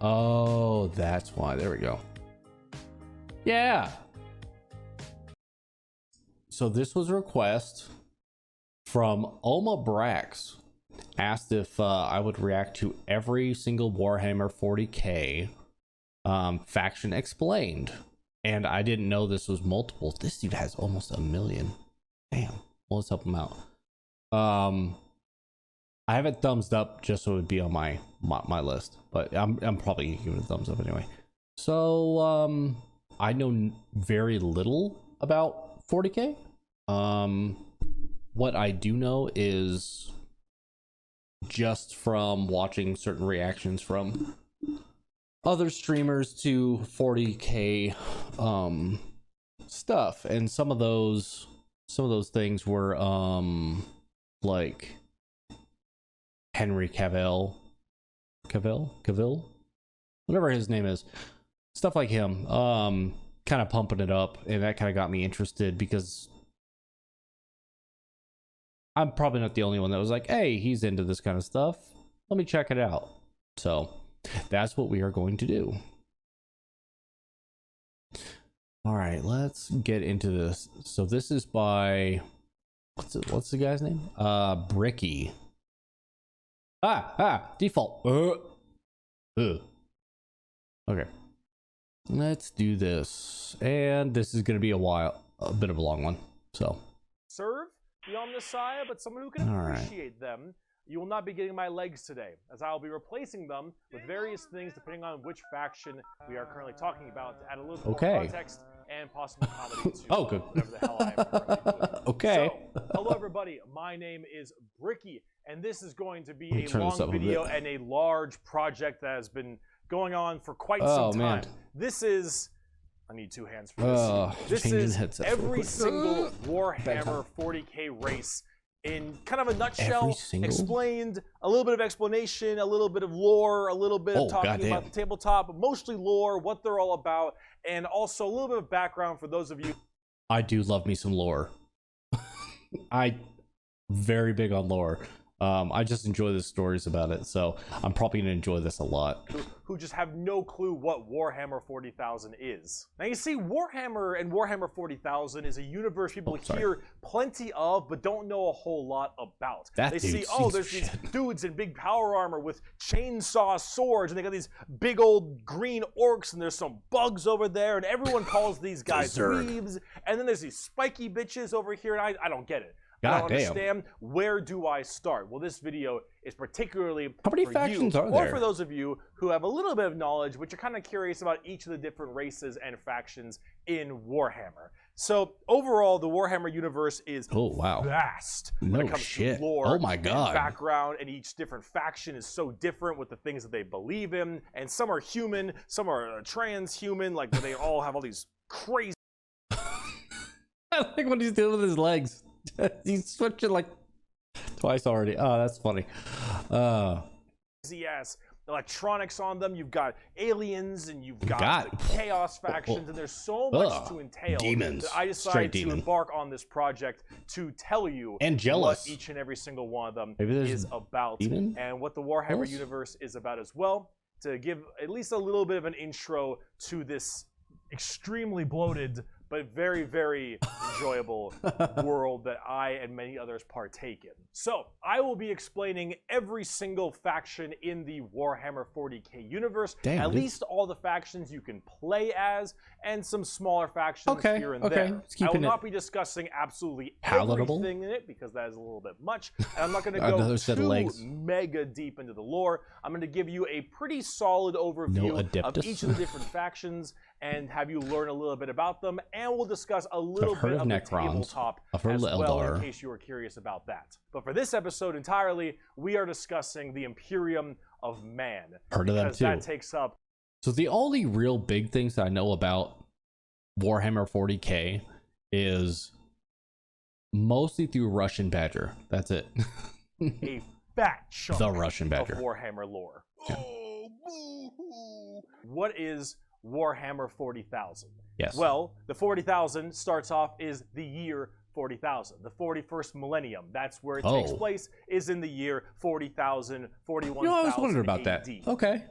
Oh, that's why. There we go. Yeah. So this was a request from Oma Brax. Asked if I would react to every single Warhammer 40k faction explained. And I didn't know this was multiple. This dude has almost 1 million. Damn. Well, let's help him out. I have it thumbs up just so it would be on my list, but I'm probably gonna give it a thumbs up anyway. So I know very little about 40k. What I do know is just from watching certain reactions from other streamers to 40k stuff, and some of those things were like Henry Cavill, whatever his name is, stuff like him, kind of pumping it up, and that kind of got me interested because I'm probably not the only one that was like, hey, he's into this kind of stuff, let me check it out. So that's what we are going to do. All right, let's get into this. So this is by what's the guy's name? Bricky. Default. Okay, let's do this, and this is going to be a bit of a long one. So serve the Omnissiah, but someone who can appreciate them. You will not be getting my legs today, as I will be replacing them with various things depending on which faction we are currently talking about, to add a little bit more context and possible comedy to oh, good. whatever the hell I am currently doing. Okay. So, hello everybody, my name is Bricky, and this is going to be a long video and a large project that has been going on for quite some time. Man. This is... I need two hands for this. This is every single Warhammer 40k race in kind of a nutshell, explained, a little bit of explanation, a little bit of lore, a little bit of talking about the tabletop, but mostly lore, what they're all about, and also a little bit of background for those of you. I do love me some lore. I very big on lore. I just enjoy the stories about it, so I'm probably gonna enjoy this a lot. Who just have no clue what Warhammer 40,000 is. Now you see, Warhammer and Warhammer 40,000 is a universe people hear plenty of, but don't know a whole lot about. They see, oh, there's these dudes in big power armor with chainsaw swords, and they got these big old green orcs, and there's some bugs over there, and everyone calls these guys weaves, and then there's these spiky bitches over here, and I don't get it. I don't understand. Where do I start? Well, this video is particularly how many factions are there? Or for those of you who have a little bit of knowledge, but you're kind of curious about each of the different races and factions in Warhammer. So overall, the Warhammer universe is vast when it comes to lore and background, and each different faction is so different with the things that they believe in, and some are human, some are transhuman, like where they all have all these crazy... I like what he's doing with his legs. He's switching like twice already. Oh, that's funny. Yes, electronics on them. You've got aliens, and you've got the chaos factions, and there's so much to entail. Demons. That I decided to embark on this project to tell you what each and every single one of them is about, and what the Warhammer universe is about as well. To give at least a little bit of an intro to this extremely bloated but very, very enjoyable world that I and many others partake in. So, I will be explaining every single faction in the Warhammer 40k universe, at least all the factions you can play as, and some smaller factions here and there. I will not be discussing absolutely everything in it, because that is a little bit much, and I'm not going to go too mega deep into the lore. I'm going to give you a pretty solid overview of each of the different factions, and have you learn a little bit about them, and we'll discuss a little bit of the tabletop as well, in case you were curious about that. But for this episode entirely, we are discussing the Imperium of Man. Heard of them too. That takes up... So the only real big things that I know about Warhammer 40k is mostly through Russian Badger. That's it. A fat chunk the Russian Badger of Warhammer lore. Oh, boo-hoo. What is Warhammer 40,000? Yes. Well, the 40,000 starts off is the year 40,000, the 41st millennium. That's where it takes place, is in the year 40,000, 41,000 I was wondering about that. Okay.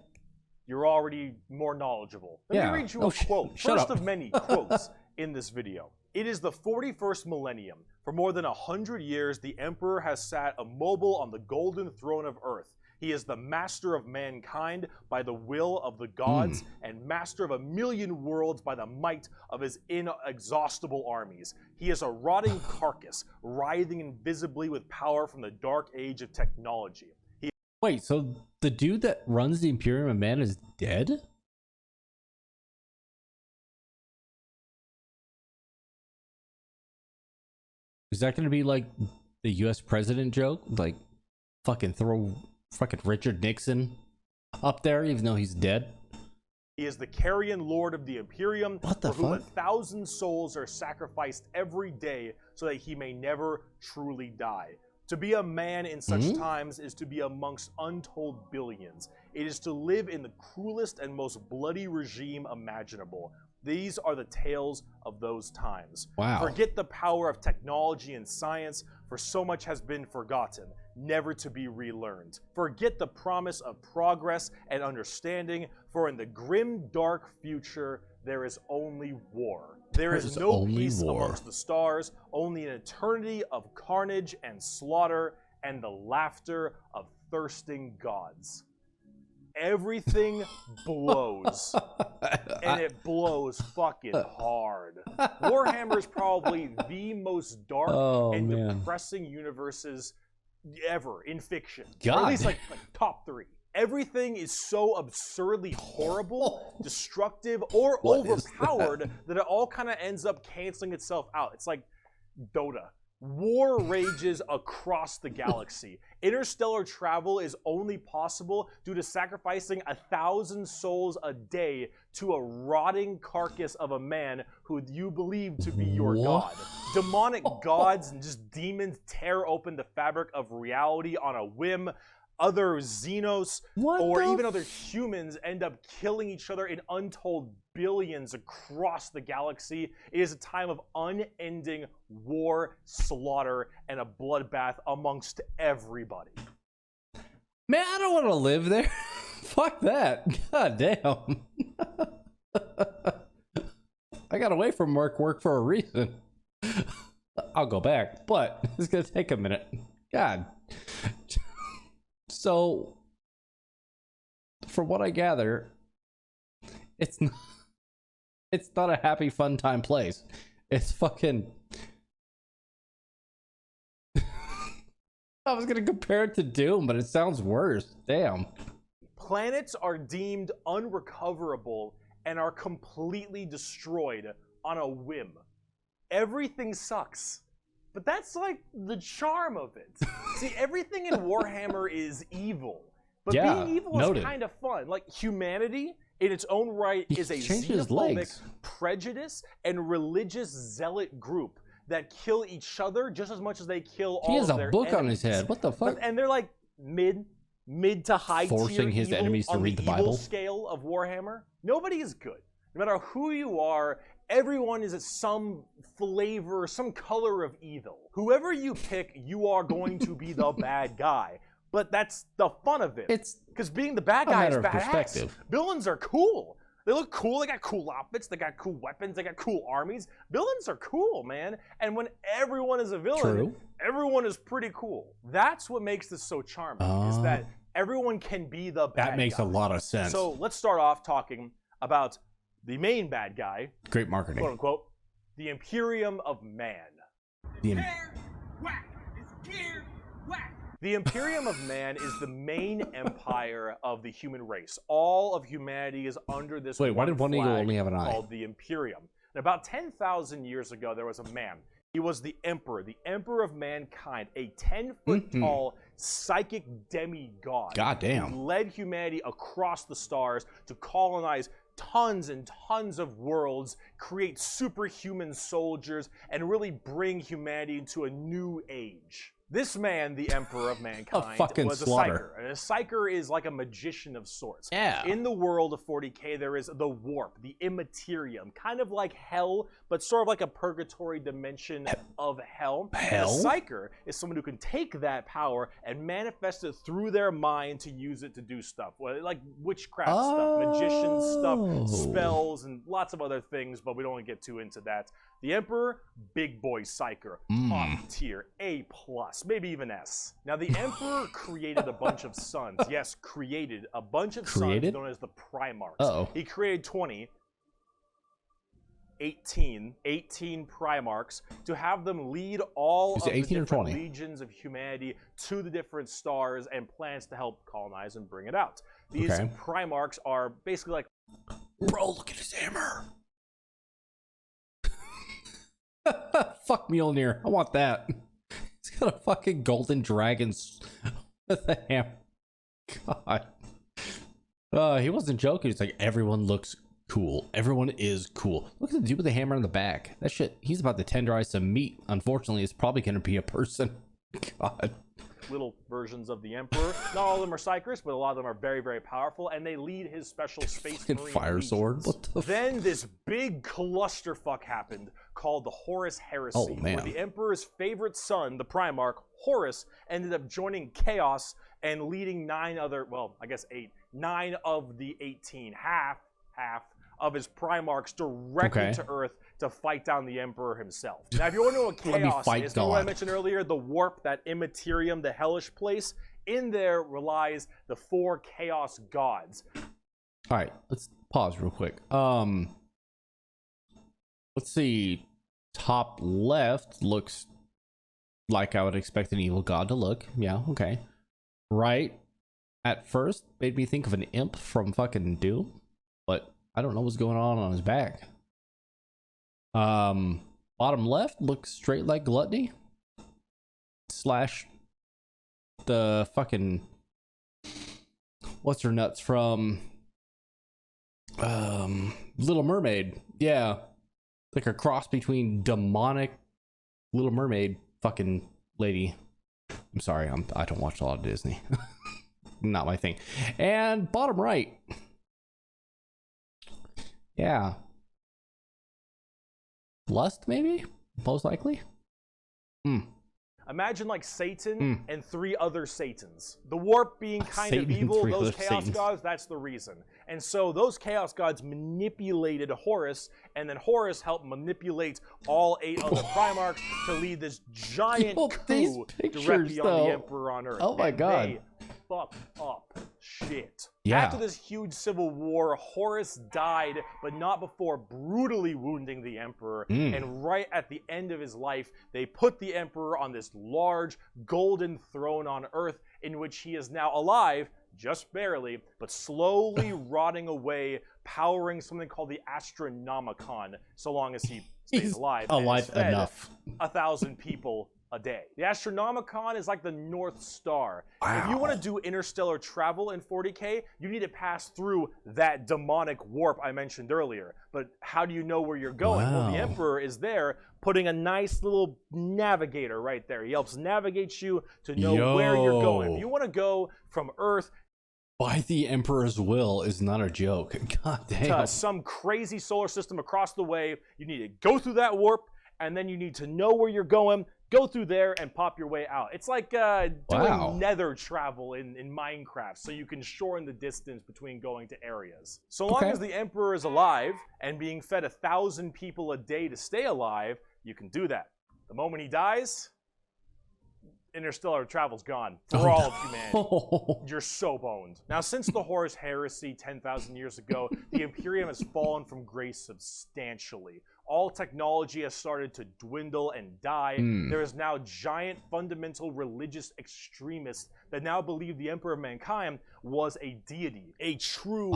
you're already more knowledgeable. Let me read you a quote. First of many quotes in this video. It is the 41st millennium. For more than 100 years, the Emperor has sat immobile on the golden throne of Earth. He is the master of mankind by the will of the gods and master of 1,000,000 worlds by the might of his inexhaustible armies. He is a rotting carcass, writhing invisibly with power from the dark age of technology. Wait, so the dude that runs the Imperium of Man is dead? Is that going to be like the US president joke? Like, fucking throw fucking Richard Nixon up there even though he's dead? He is the carrion lord of the Imperium, what the for whom 1,000 souls are sacrificed every day so that he may never truly die. To be a man in such times is to be amongst untold billions. It is to live in the cruelest and most bloody regime imaginable. These are the tales of those times. Wow. Forget the power of technology and science, for so much has been forgotten, never to be relearned. Forget the promise of progress and understanding, for in the grim, dark future, there is only war. There is no peace amongst the stars, only an eternity of carnage and slaughter and the laughter of thirsting gods. Everything blows, and it blows fucking hard. Warhammer is probably the most dark and depressing universes ever in fiction. Or at least like top 3. Everything is so absurdly horrible, destructive, or overpowered that it all kind of ends up canceling itself out. It's like Dota. War rages across the galaxy. Interstellar travel is only possible due to sacrificing 1,000 souls a day to a rotting carcass of a man who you believe to be your god. Demonic gods and just demons tear open the fabric of reality on a whim. Other Xenos or even other humans end up killing each other in untold billions across the galaxy. It is a time of unending war, slaughter, and a bloodbath amongst everybody. Man, I don't want to live there. Fuck that. God damn. I got away from work for a reason. I'll go back, but it's going to take a minute. God. So, from what I gather, it's not a happy, fun time place. It's fucking... I was going to compare it to Doom, but it sounds worse. Damn. Planets are deemed unrecoverable and are completely destroyed on a whim. Everything sucks. But that's like the charm of it. See, everything in Warhammer is evil. But being evil is kind of fun. Like, humanity, in its own right, is a xenophobic, prejudice, and religious zealot group that kill each other just as much as they kill all of their enemies. He has a book on his head. What the fuck? And they're like mid to high tier forcing his enemies to read the Bible. On the evil scale of Warhammer. Nobody is good. No matter who you are, everyone is some flavor, some color of evil. Whoever you pick, you are going to be the bad guy. But that's the fun of it. It's because being the bad guy is badass. Villains are cool. They look cool. They got cool outfits. They got cool weapons. They got cool armies. Villains are cool, man. And when everyone is a villain, everyone is pretty cool. That's what makes this so charming, is that everyone can be the bad guy. That makes a lot of sense. So let's start off talking about the main bad guy. Great marketing. Quote unquote. The Imperium of Man. The Imperium of Man is the main empire of the human race. All of humanity is under this why did one eagle only have an eye? Called the Imperium. And about 10,000 years ago, there was a man. He was the emperor of mankind, a 10-foot tall psychic demigod. Goddamn. Who led humanity across the stars to colonize tons and tons of worlds, create superhuman soldiers, and really bring humanity into a new age. This man, the Emperor of Mankind, was a slaughter. Psyker. And a Psyker is like a magician of sorts. Yeah. In the world of 40K, there is the Warp, the Immaterium, kind of like Hell, but sort of like a purgatory dimension of Hell. Hell? A Psyker is someone who can take that power and manifest it through their mind to use it to do stuff. Like witchcraft stuff, magician stuff, spells, and lots of other things, but we don't want to get too into that. The Emperor, big boy Psyker, top tier, A+, maybe even S. Now, the Emperor created a bunch of suns. Yes, created a bunch of suns known as the Primarchs. He created 18 Primarchs to have them lead all of the different legions of humanity to the different stars and planets to help colonize and bring it out. These Primarchs are basically like... Bro, look at his hammer! Fuck Mjolnir. I want that. He's got a fucking golden dragon with a hammer. God. He wasn't joking. He's like, everyone looks cool. Everyone is cool. Look at the dude with the hammer in the back. That shit, he's about to tenderize some meat. Unfortunately, it's probably going to be a person. God. Little versions of the Emperor. Not all of them are Psykers, but a lot of them are very, very powerful, and they lead his special space marine fire legions. Sword. What the Then this big clusterfuck happened called the Horus Heresy, where the Emperor's favorite son, the Primarch Horus, ended up joining Chaos and leading 9 of the 18, half of his Primarchs directly to Earth to fight down the Emperor himself. Now, if you want to know what Chaos is, what I mentioned earlier, the Warp, that Immaterium, the hellish place, in there relies the 4 Chaos gods. All right, let's pause real quick. Let's see. Top left looks like I would expect an evil god to look. Yeah, okay. Right at first made me think of an imp from fucking Doom, but I don't know what's going on his back. Bottom left looks straight like Gluttony / the fucking what's her nuts from Little Mermaid. Yeah, like a cross between demonic Little Mermaid fucking lady. I'm sorry, I don't watch a lot of Disney. Not my thing. And bottom right, yeah, Lust, maybe? Most likely? Imagine like Satan and 3 other Satans. The Warp being kind of evil, those Chaos gods, that's the reason. And so those Chaos gods manipulated Horus, and then Horus helped manipulate all 8 other Primarchs to lead this giant coup directly on the Emperor on Earth. Oh my God. They fucked up shit. Yeah. After this huge civil war, Horus died, but not before brutally wounding the Emperor. And right at the end of his life, they put the Emperor on this large golden throne on Earth, in which he is now alive, just barely, but slowly rotting away, powering something called the Astronomicon, so long as he stays alive. Alive enough. 1,000 people a day. The Astronomicon is like the North Star. Wow. If you want to do interstellar travel in 40K, you need to pass through that demonic warp I mentioned earlier. But how do you know where you're going? Well, the Emperor is there putting a nice little navigator right there. He helps navigate you to know where you're going. If you want to go from Earth by the Emperor's will is not a joke. God damn. To some crazy solar system across the way, you need to go through that warp, and then you need to know where you're going, go through there, and pop your way out. It's like doing nether travel in Minecraft, so you can shorten the distance between going to areas. So long as the Emperor is alive and being fed 1,000 people a day to stay alive, you can do that. The moment he dies, interstellar travel's gone for all of humanity. You're so boned. Now, since the Horus Heresy 10,000 years ago, the Imperium has fallen from grace substantially. All technology has started to dwindle and die. There is now giant fundamental religious extremists that now believe the Emperor of Mankind was a deity, a true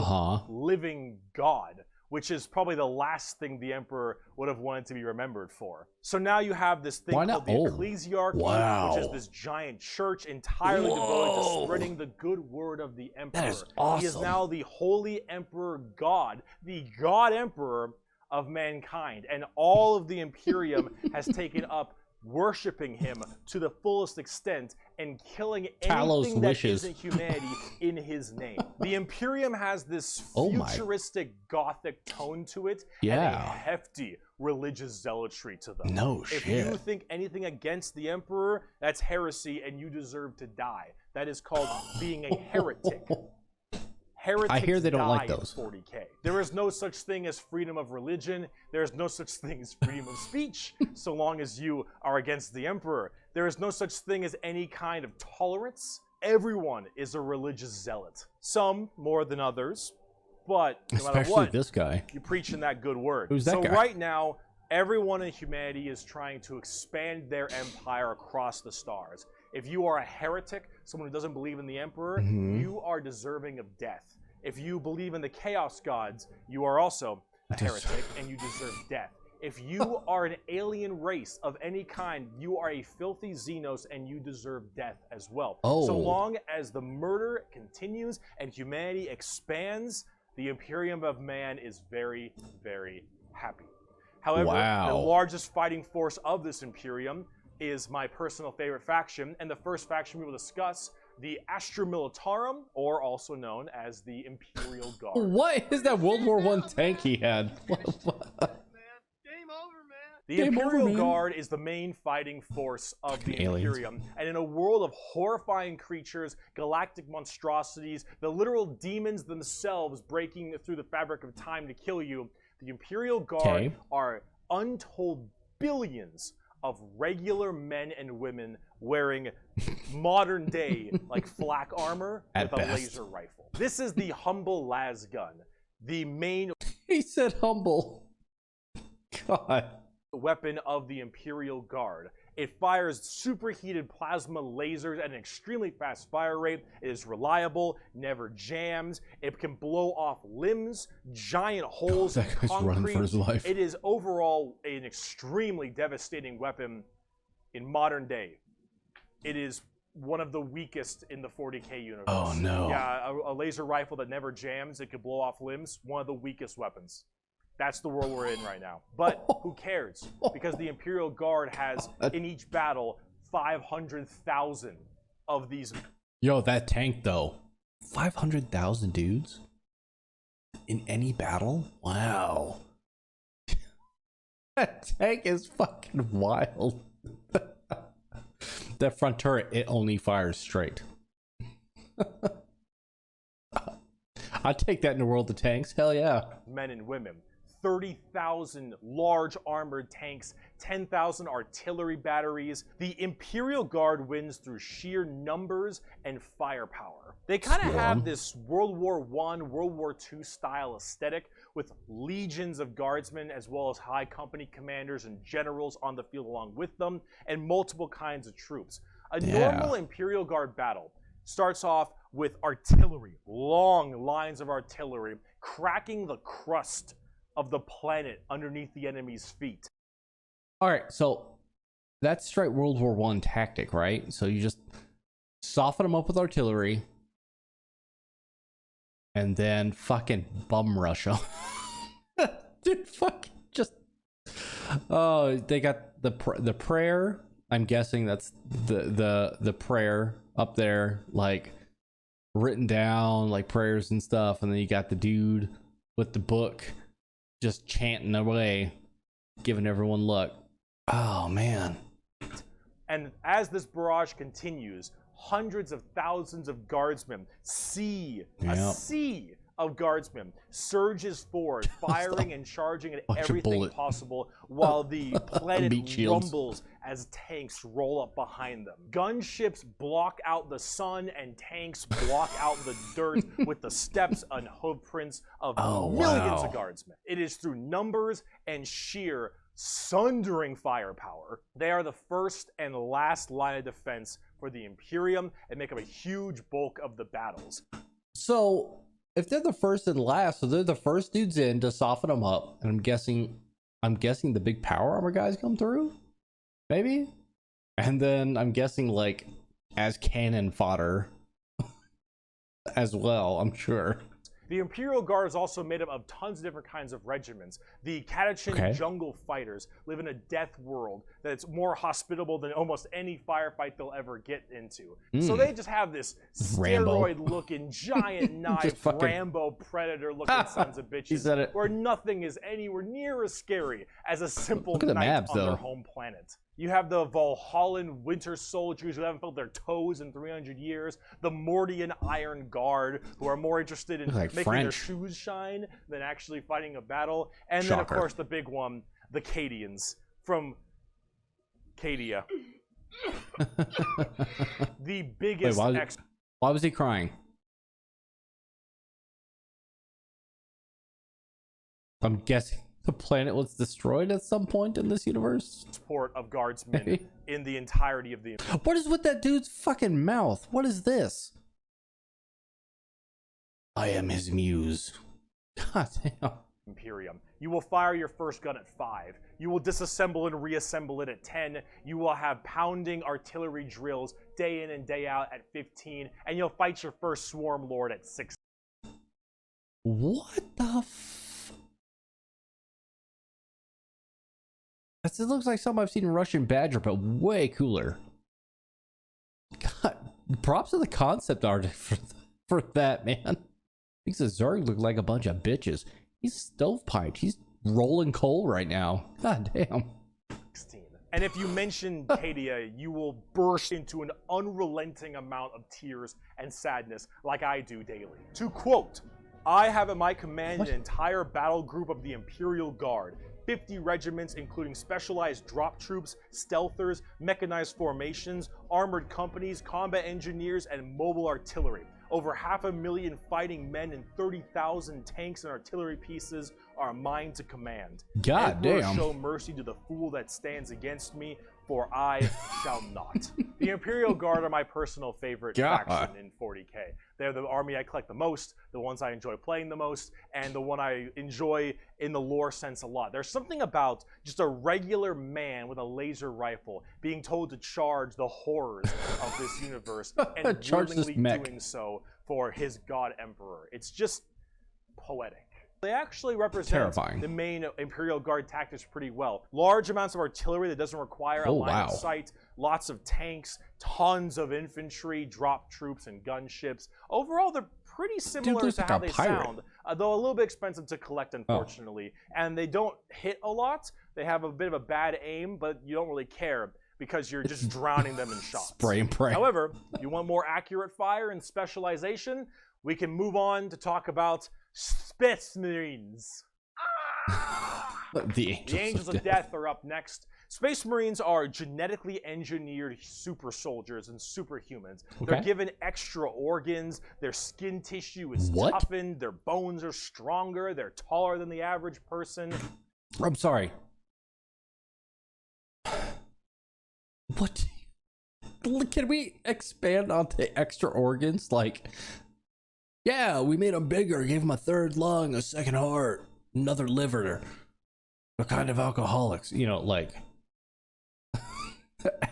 living god, which is probably the last thing the Emperor would have wanted to be remembered for. So now you have this thing called the Ecclesiarchy, which is this giant church entirely devoted to spreading the good word of the Emperor. That is awesome. He is now the Holy Emperor God, the God Emperor of mankind, and all of the Imperium has taken up worshiping him to the fullest extent and killing anything that isn't humanity in his name. The Imperium has this futuristic gothic tone to it and a hefty religious zealotry to them. No shit. If you think anything against the Emperor, that's heresy and you deserve to die. That is called being a heretic. Heretics I hear they don't like those. 40K. There is no such thing as freedom of religion. There is no such thing as freedom of speech so long as you are against the Emperor. There is no such thing as any kind of tolerance. Everyone is a religious zealot. Some more than others, but no matter what, this guy. You're preaching that good word. Who's that guy? Right now, everyone in humanity is trying to expand their empire across the stars. If you are a heretic, someone who doesn't believe in the Emperor, you are deserving of death. If you believe in the Chaos Gods, you are also a heretic and you deserve death. If you are an alien race of any kind, you are a filthy Xenos and you deserve death as well. So long as the murder continues and humanity expands, the Imperium of Man is very, very happy. However, the largest fighting force of this Imperium is my personal favorite faction, and the first faction we will discuss, the Astra Militarum, or also known as the Imperial Guard. What is that World War I tank he had? The Imperial Guard is the main fighting force of the Imperium, and in a world of horrifying creatures, galactic monstrosities, the literal demons themselves breaking through the fabric of time to kill you, the Imperial Guard are untold billions of regular men and women wearing modern day like flak armor with a laser rifle. This is the humble las gun, the main he said humble. God. Weapon of the Imperial Guard. It fires superheated plasma lasers at an extremely fast fire rate. It is reliable, never jams. It can blow off limbs, giant holes in concrete. For his life. It is overall an extremely devastating weapon in modern day. It is one of the weakest in the 40K universe. Oh no. Yeah, a laser rifle that never jams, it could blow off limbs, one of the weakest weapons. That's the world we're in right now. But who cares? Because the Imperial Guard has, in each battle, 500,000 of these. Yo, that tank, though. 500,000 dudes? In any battle? Wow. That tank is fucking wild. That front turret, it only fires straight. I'd take that in the world of tanks. Hell yeah. Men and women. 30,000 large armored tanks, 10,000 artillery batteries. The Imperial Guard wins through sheer numbers and firepower. They kind of have this World War I, World War II style aesthetic with legions of guardsmen as well as high company commanders and generals on the field along with them, and multiple kinds of troops. A normal Imperial Guard battle starts off with artillery, long lines of artillery, cracking the crust of the planet underneath the enemy's feet. All right, so that's straight World War I tactic, right? So you just soften them up with artillery and then fucking bum rush them. Dude, fucking just... Oh, they got the prayer. I'm guessing that's the prayer up there, like written down, like prayers and stuff. And then you got the dude with the book just chanting away, giving everyone luck. Oh, man. And as this barrage continues, hundreds of thousands of guardsmen, a sea of guardsmen surges forward, firing and charging at everything possible while the planet rumbles as tanks roll up behind them. Gunships block out the sun and tanks block out the dirt with the steps and hoof prints of millions of guardsmen. It is through numbers and sheer sundering firepower. They are the first and last line of defense for the Imperium and make up a huge bulk of the battles. So if they're the first and last, so they're the first dudes in to soften them up, and I'm guessing the big power armor guys come through, maybe, and then I'm guessing like as cannon fodder as well. I'm sure The Imperial Guard is also made up of tons of different kinds of regiments. The Catachan Jungle Fighters live in a death world that's more hospitable than almost any firefight they'll ever get into. So they just have this steroid-looking, giant knife, Rambo Predator-looking sons of bitches, where nothing is anywhere near as scary as a simple knight on their home planet. You have the Valhallan Winter Soldiers who haven't felt their toes in 300 years. The Mordian Iron Guard, who are more interested in making their shoes shine than actually fighting a battle. And then, of course, the big one, the Cadians from Cadia. The biggest... Wait, why was he crying? I'm guessing the planet was destroyed at some point in this universe. Support of guardsmen in the entirety of the... What is with that dude's fucking mouth? What is this? I am his muse. God damn. Imperium. You will fire your first gun at 5. You will disassemble and reassemble it at 10. You will have pounding artillery drills day in and day out at 15. And you'll fight your first Swarm Lord at 6. What the it looks like something I've seen in Russian Badger, but way cooler. God, props to the concept art for that, man. Makes the Zerg look like a bunch of bitches. He's stovepiped. He's rolling coal right now. God damn. 16. And if you mention Cadia, you will burst into an unrelenting amount of tears and sadness like I do daily. To quote, I have at my command an entire battle group of the Imperial Guard. 50 regiments, including specialized drop troops, stealthers, mechanized formations, armored companies, combat engineers, and mobile artillery. Over 500,000 fighting men and 30,000 tanks and artillery pieces are mine to command. God damn. Show mercy to the fool that stands against me, for I shall not. The Imperial Guard are my personal favorite faction in 40k. They're the army I collect the most, the ones I enjoy playing the most, and the one I enjoy in the lore sense a lot. There's something about just a regular man with a laser rifle being told to charge the horrors of this universe and willingly doing so for his god emperor. It's just poetic. They actually represent the main Imperial Guard tactics pretty well. Large amounts of artillery that doesn't require a line of sight, lots of tanks, tons of infantry, drop troops, and gunships. Overall, they're pretty similar to how they sound, though a little bit expensive to collect, unfortunately. And they don't hit a lot. They have a bit of a bad aim, but you don't really care because you're just drowning them in shots. Spray and pray. However, if you want more accurate fire and specialization, we can move on to talk about Space Marines. The Angels of Death are up next. Space Marines are genetically engineered super soldiers and superhumans. They're given extra organs, their skin tissue is toughened, their bones are stronger, they're taller than the average person. I'm sorry. What? Can we expand on the extra organs? Like, yeah, we made them bigger, gave them a third lung, a second heart, another liver. What kind of alcoholics? You know, like,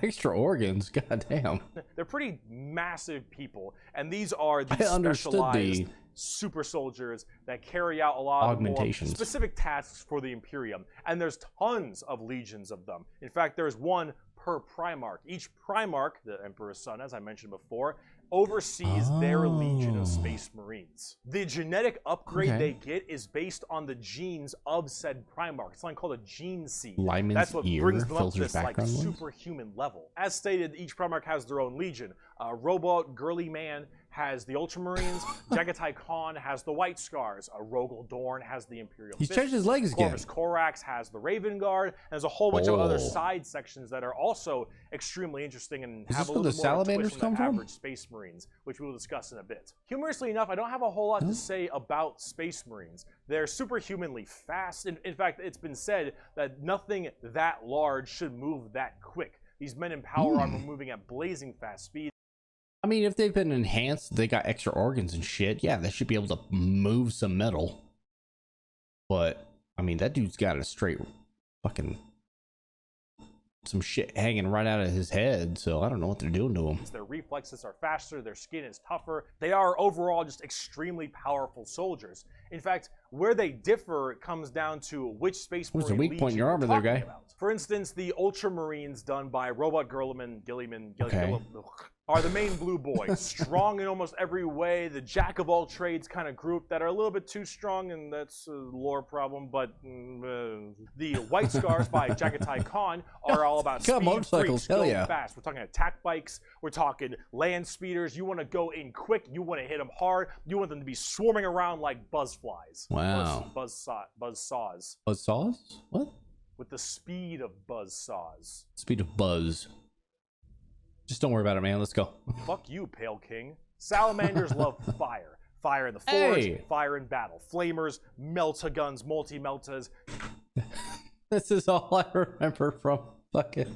extra organs, goddamn. They're pretty massive people, and these are the specialized super soldiers that carry out a lot of more specific tasks for the Imperium. And there's tons of legions of them. In fact, there's one per Primarch. Each Primarch, the Emperor's son, as I mentioned before, oversees their legion of Space Marines. The genetic upgrade they get is based on the genes of said Primarch. It's something called a gene seed. That's what brings them up to this like superhuman level. As stated, each Primarch has their own legion. Robot Girly Man has the Ultramarines. Jagatai Khan has the White Scars. Rogel Dorn has the Imperial He's changed his legs again. Corvus Corax has the Raven Guard. And there's a whole bunch of other side sections that are also extremely interesting and have a little more twist than the average Space Marines, which we will discuss in a bit. Humorously enough, I don't have a whole lot to say about Space Marines. They're superhumanly fast. In fact, it's been said that nothing that large should move that quick. These men in power armor moving at blazing fast speeds. I mean, if they've been enhanced, they got extra organs and shit. Yeah, they should be able to move some metal. But, I mean, that dude's got a straight fucking some shit hanging right out of his head, so I don't know what they're doing to him. Their reflexes are faster, their skin is tougher. They are overall just extremely powerful soldiers. In fact, where they differ comes down to which Space Marine What's the weak point in your armor there, guy? About. For instance, the Ultramarines done by Robot Gilliman, are the main blue boys. Strong in almost every way, the jack of all trades kind of group that are a little bit too strong, and that's a lore problem, but the White Scars by Jagatai Khan are all about speed, motorcycles, hell yeah. Fast. We're talking attack bikes, we're talking land speeders. You want to go in quick, you want to hit them hard, you want them to be swarming around like buzzflies. Wow. Buzz saws. Buzz saws? What? With the speed of buzz saws. Speed of buzz. Just don't worry about it, man. Let's go. Fuck you, Pale King. Salamanders love fire. Fire in the forge, fire in battle. Flamers, melta-guns, multi-meltas. This is all I remember from fucking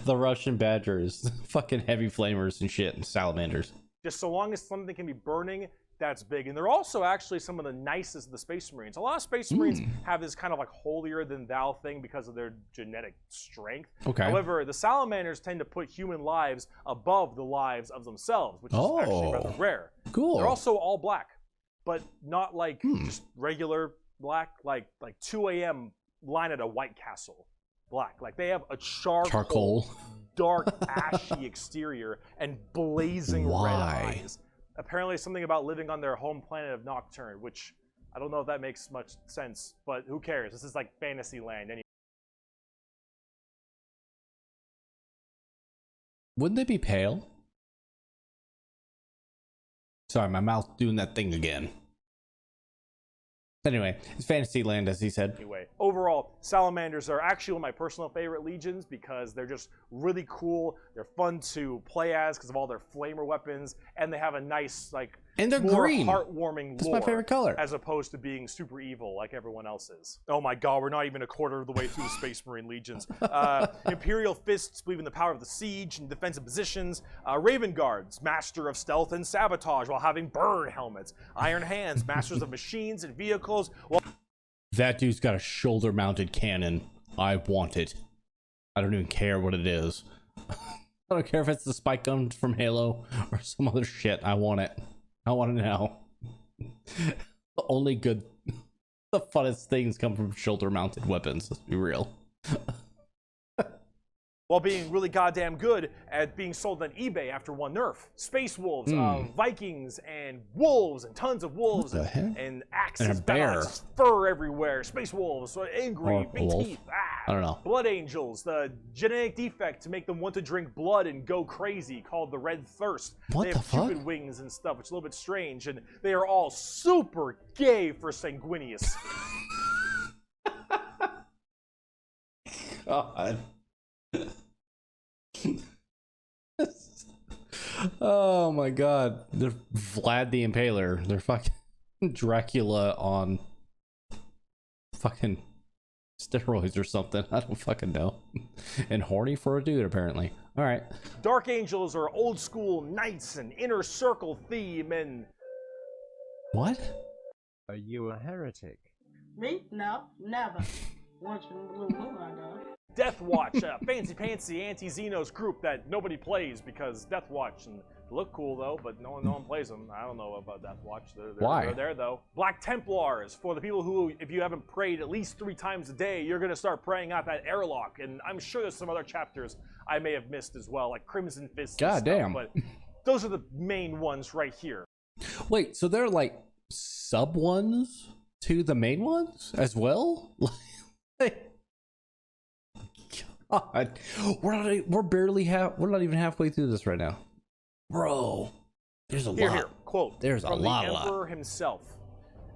the Russian Badgers. Fucking heavy flamers and shit and salamanders. Just so long as something can be burning, that's big. And they're also actually some of the nicest of the Space Marines. A lot of Space Marines have this kind of like holier than thou thing because of their genetic strength. Okay. However, the Salamanders tend to put human lives above the lives of themselves, which is actually rather rare. Cool. They're also all black, but not like just regular black, like 2 a.m. line at a White Castle black. Like they have a charcoal. Dark, ashy exterior and blazing red eyes. Apparently something about living on their home planet of Nocturne, which I don't know if that makes much sense, but who cares? This is like fantasy land anyway. Wouldn't they be pale? Sorry, my mouth's doing that thing again. Anyway, it's fantasy land, as he said. Anyway, overall, Salamanders are actually one of my personal favorite legions because they're just really cool. They're fun to play as because of all their flamer weapons, and they have a nice, like, and they're more green. Heartwarming That's lore, my favorite color. as opposed to being super evil like everyone else is. Oh my god, we're not even a quarter of the way through the Space Marine legions. Imperial Fists believe in the power of the siege and defensive positions. Raven Guards, master of stealth and sabotage while having bird helmets. Iron Hands, masters of machines and vehicles. That dude's got a shoulder-mounted cannon. I want it. I don't even care what it is. I don't care if it's the spike gun from Halo or some other shit. I want it. I want it now. The only good, the funnest things come from shoulder-mounted weapons. Let's be real. While being really goddamn good at being sold on eBay after one nerf. Space Wolves, Vikings, and wolves, and tons of wolves, and axes, and a bear, fur everywhere. Space Wolves, angry, big teeth. I don't know. Blood Angels, the genetic defect to make them want to drink blood and go crazy, called the Red Thirst. What they the have fuck? Cupid wings and stuff, which is a little bit strange, and they are all super gay for Sanguinius. God. Oh my god. They're Vlad the Impaler. They're fucking Dracula on fucking steroids or something. I don't fucking know. And horny for a dude, apparently. Alright. Dark Angels are old school knights and inner circle theme and... What? Are you a heretic? Me? No, never. Once in a blue moon, I know. Death Watch, a fancy anti-Xenos group that nobody plays because Death Watch, and they look cool though, but no one plays them. I don't know about Death Watch. Why? They're there though. Black Templars, for the people who, if you haven't prayed at least 3 times a day, you're gonna start praying out that airlock. And I'm sure there's some other chapters I may have missed as well, like Crimson Fist. God damn. But those are the main ones right here. Wait, so they're like sub ones to the main ones as well? God, we're not even halfway through this right now, bro. There's a lot. Here, quote. There's a lot. From the Emperor himself.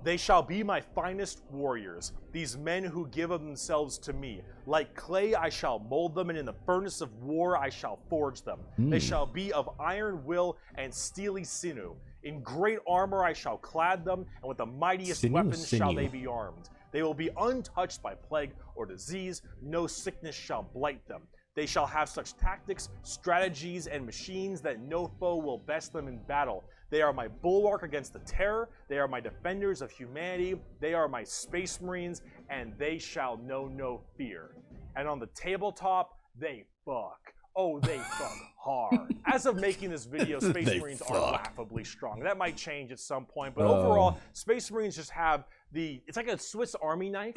They shall be my finest warriors, these men who give of themselves to me. Like clay I shall mold them, and in the furnace of war I shall forge them. They shall be of iron will and steely sinew. In great armor I shall clad them, and with the mightiest weapons shall they be armed. They will be untouched by plague or disease. No sickness shall blight them. They shall have such tactics, strategies, and machines that no foe will best them in battle. They are my bulwark against the terror. They are my defenders of humanity. They are my space marines, and they shall know no fear. And on the tabletop, they fuck. Oh, they fuck hard. As of making this video, Space Marines are laughably strong. That might change at some point, but overall, Space Marines just have it's like a Swiss Army knife.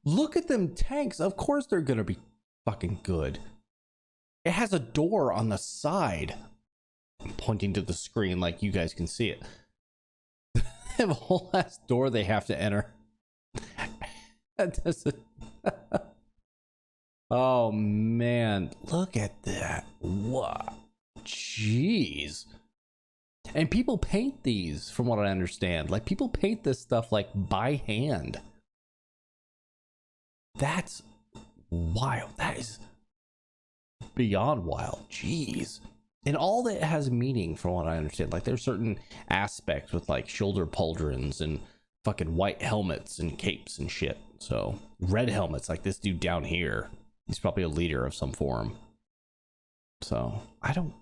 Look at them tanks. Of course they're gonna be fucking good. It has a door on the side. I'm pointing to the screen like you guys can see it. They have a whole ass door they have to enter. That doesn't. Oh man, look at that. What? Jeez. And people paint these, from what I understand. Like, people paint this stuff like by hand. That's wild. That is beyond wild. Jeez. And all that has meaning, from what I understand. Like, there's certain aspects with like shoulder pauldrons and fucking white helmets and capes and shit. So red helmets, like this dude down here. He's probably a leader of some form. So I don't.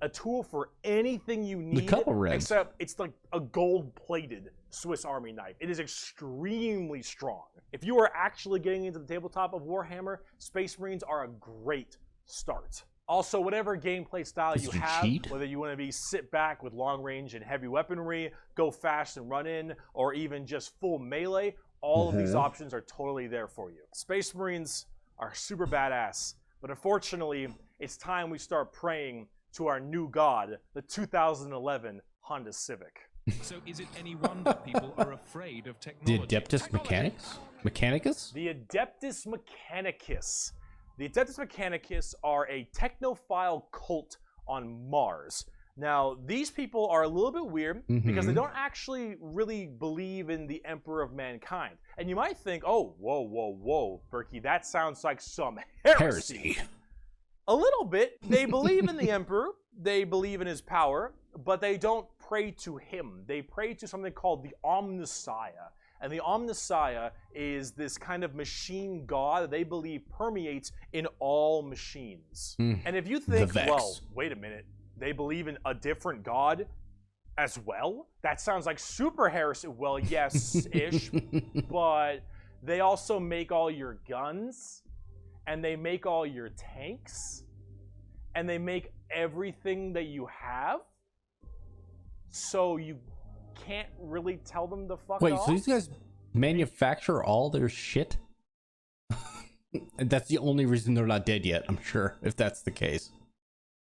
A tool for anything you need, the couple reds. Except it's like a gold-plated Swiss Army knife. It is extremely strong. If you are actually getting into the tabletop of Warhammer, Space Marines are a great start. Also, whatever gameplay style you have, whether you want to be sit back with long range and heavy weaponry, go fast and run in, or even just full melee, all of these options are totally there for you. Space Marines are super badass, but unfortunately, it's time we start praying to our new god, the 2011 Honda Civic. So is it any wonder people are afraid of technology? The Adeptus Mechanicus? The Adeptus Mechanicus. The Adeptus Mechanicus are a technophile cult on Mars. Now, these people are a little bit weird because they don't actually really believe in the Emperor of Mankind. And you might think, oh, whoa, Berkey, that sounds like some heresy. A little bit. They believe in the Emperor, they believe in his power, but they don't pray to him. They pray to something called the Omnissiah. And the Omnissiah is this kind of machine god that they believe permeates in all machines. And if you think, well, wait a minute, they believe in a different god as well? That sounds like super heresy. Well, yes-ish, but they also make all your guns, and they make all your tanks, and they make everything that you have, so you can't really tell them to fuck off. Wait, so these guys manufacture all their shit? And that's the only reason they're not dead yet, I'm sure, if that's the case.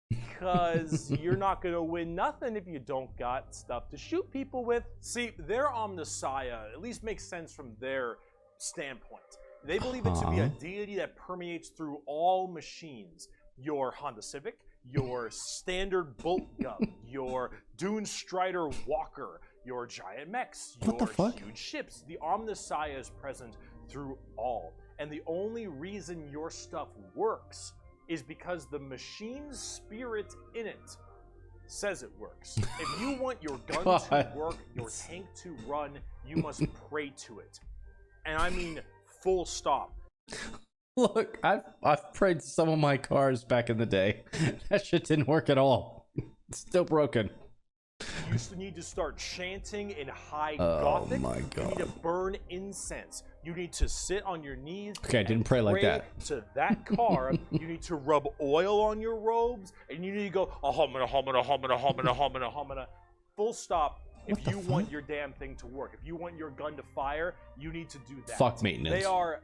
Because you're not going to win nothing if you don't got stuff to shoot people with. See, their Omnissiah at least makes sense from their standpoint. They believe it to be a deity that permeates through all machines. Your Honda Civic, your standard bolt gun, your Dune Strider Walker, your giant mechs, your huge ships. The Omnissiah is present through all. And the only reason your stuff works is because the machine's spirit in it says it works. If you want your gun to work, your tank to run, you must pray to it. And I mean full stop. Look, I've prayed to some of my cars back in the day. That shit didn't work at all. It's still broken. You need to start chanting in high Gothic. Oh my god. You need to burn incense. You need to sit on your knees. Okay, I didn't pray like that. To that car, you need to rub oil on your robes, and you need to go homina. Full stop. If you want your damn thing to work, if you want your gun to fire, you need to do that. Fuck maintenance. They are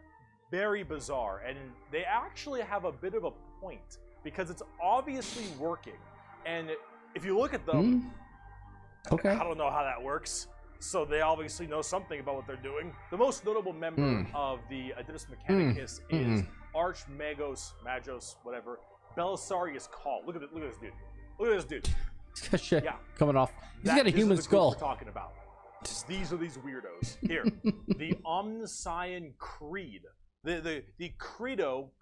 very bizarre, and they actually have a bit of a point because it's obviously working. And if you look at them, okay, I don't know how that works. So they obviously know something about what they're doing. The most notable member of the Adeptus Mechanicus is Archmagos, whatever, Belisarius Cawl. Look at this dude. Look at this dude. Shit, coming off. He's got a human skull. We're talking about. These are these weirdos. Here, the Omnissian Creed. The credo,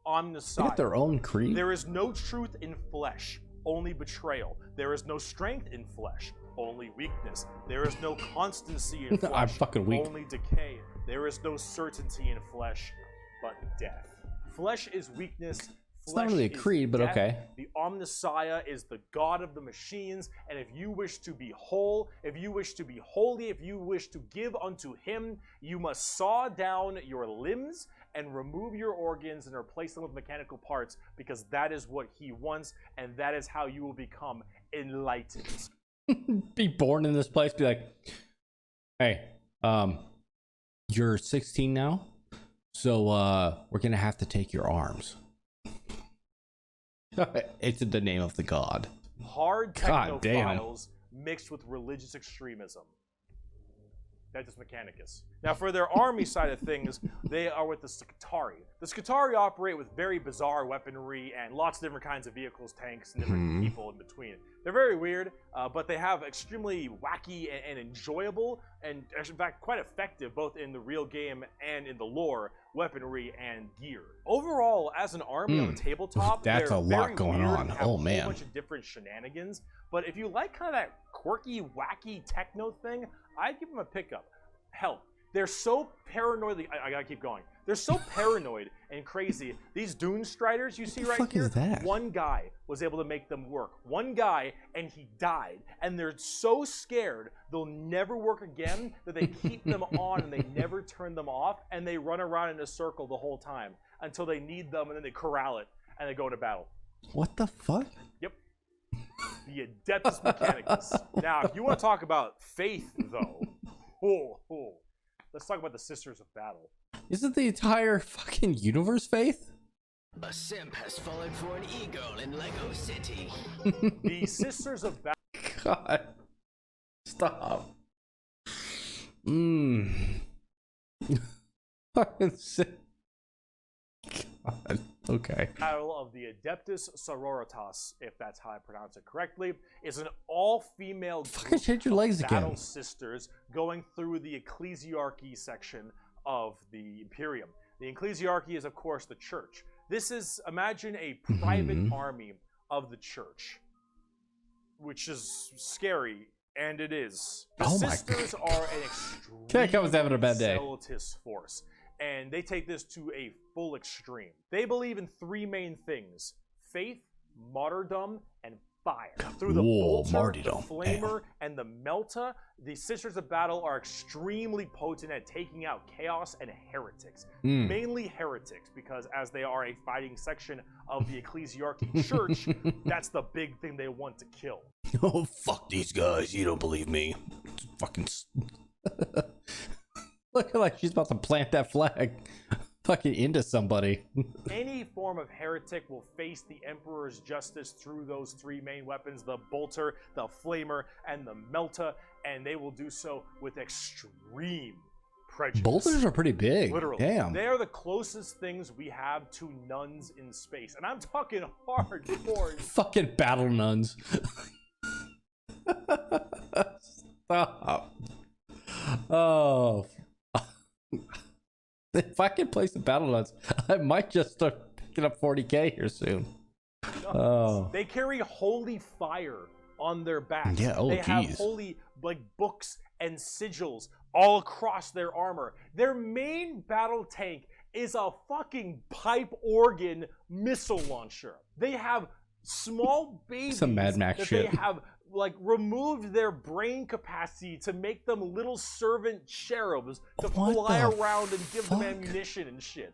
Omnissiah. They got their own creed? There is no truth in flesh, only betrayal. There is no strength in flesh, only weakness. There is no constancy in flesh, I'm fucking weak. Only decay. There is no certainty in flesh, but death. Flesh is weakness. It's not really a creed, but okay. The Omnissiah is the god of the machines, and if you wish to be whole, if you wish to be holy, if you wish to give unto him, you must saw down your limbs and remove your organs and replace them with mechanical parts, because that is what he wants, and that is how you will become enlightened. Be born in this place, be like, hey, you're 16 now, so we're gonna have to take your arms. It's in the name of the god. Hard technophiles mixed with religious extremism. That's Mechanicus. Now, for their army side of things, they are with the Skitarii. The Skitarii operate with very bizarre weaponry and lots of different kinds of vehicles, tanks, and different people in between. They're very weird, but they have extremely wacky and enjoyable, and in fact quite effective, both in the real game and in the lore, weaponry and gear. Overall, as an army on the tabletop, that's a lot going on. Oh man, a whole bunch of different shenanigans. But if you like kind of that quirky, wacky techno thing, I'd give them a pickup. Hell, they're so paranoid. I gotta keep going. They're so paranoid and crazy. These Dune Striders you see right here, is that? One guy was able to make them work. One guy, and he died. And they're so scared they'll never work again that they keep them on and they never turn them off, and they run around in a circle the whole time until they need them, and then they corral it and they go to battle. What the fuck? Yep. The Adeptus Mechanicus. Now, if you want to talk about faith, though, let's talk about the Sisters of Battle. Isn't the entire fucking universe faith? A simp has fallen for an e-girl in Lego City. The Sisters of Battle. God. Stop. Fucking sick. God. Okay. Battle of the Adeptus Sororitas, if that's how I pronounce it correctly, is an all-female group change your legs of battle again. sisters going through the ecclesiarchy section of the Imperium. The ecclesiarchy is, of course, the church. This is, imagine a private army of the church, which is scary, and it is. The sisters are an extreme having a bad day. zealotous force, and they take this to a full extreme. They believe in three main things: faith, martyrdom, and fire. Through the bolter, the flamer, and the melta, the Sisters of Battle are extremely potent at taking out chaos and heretics. Mainly heretics, because as they are a fighting section of the ecclesiarchy church, that's the big thing they want to kill. Oh, fuck these guys. You don't believe me. Fucking... Look like she's about to plant that flag fucking into somebody. Any form of heretic will face the Emperor's justice through those three main weapons: the bolter, the flamer, and the melta, and they will do so with extreme prejudice. Bolters are pretty big. Literally. Damn. They are the closest things we have to nuns in space. And I'm talking hardcore. Fucking battle nuns. Stop. Oh. If I can play some battle nuns, I might just start picking up 40k here soon. Oh. They carry holy fire on their backs. Yeah, they have holy books and sigils all across their armor. Their main battle tank is a fucking pipe organ missile launcher. They have small babies some Mad Max shit. They have removed their brain capacity to make them little servant cherubs to fly around and give them ammunition and shit.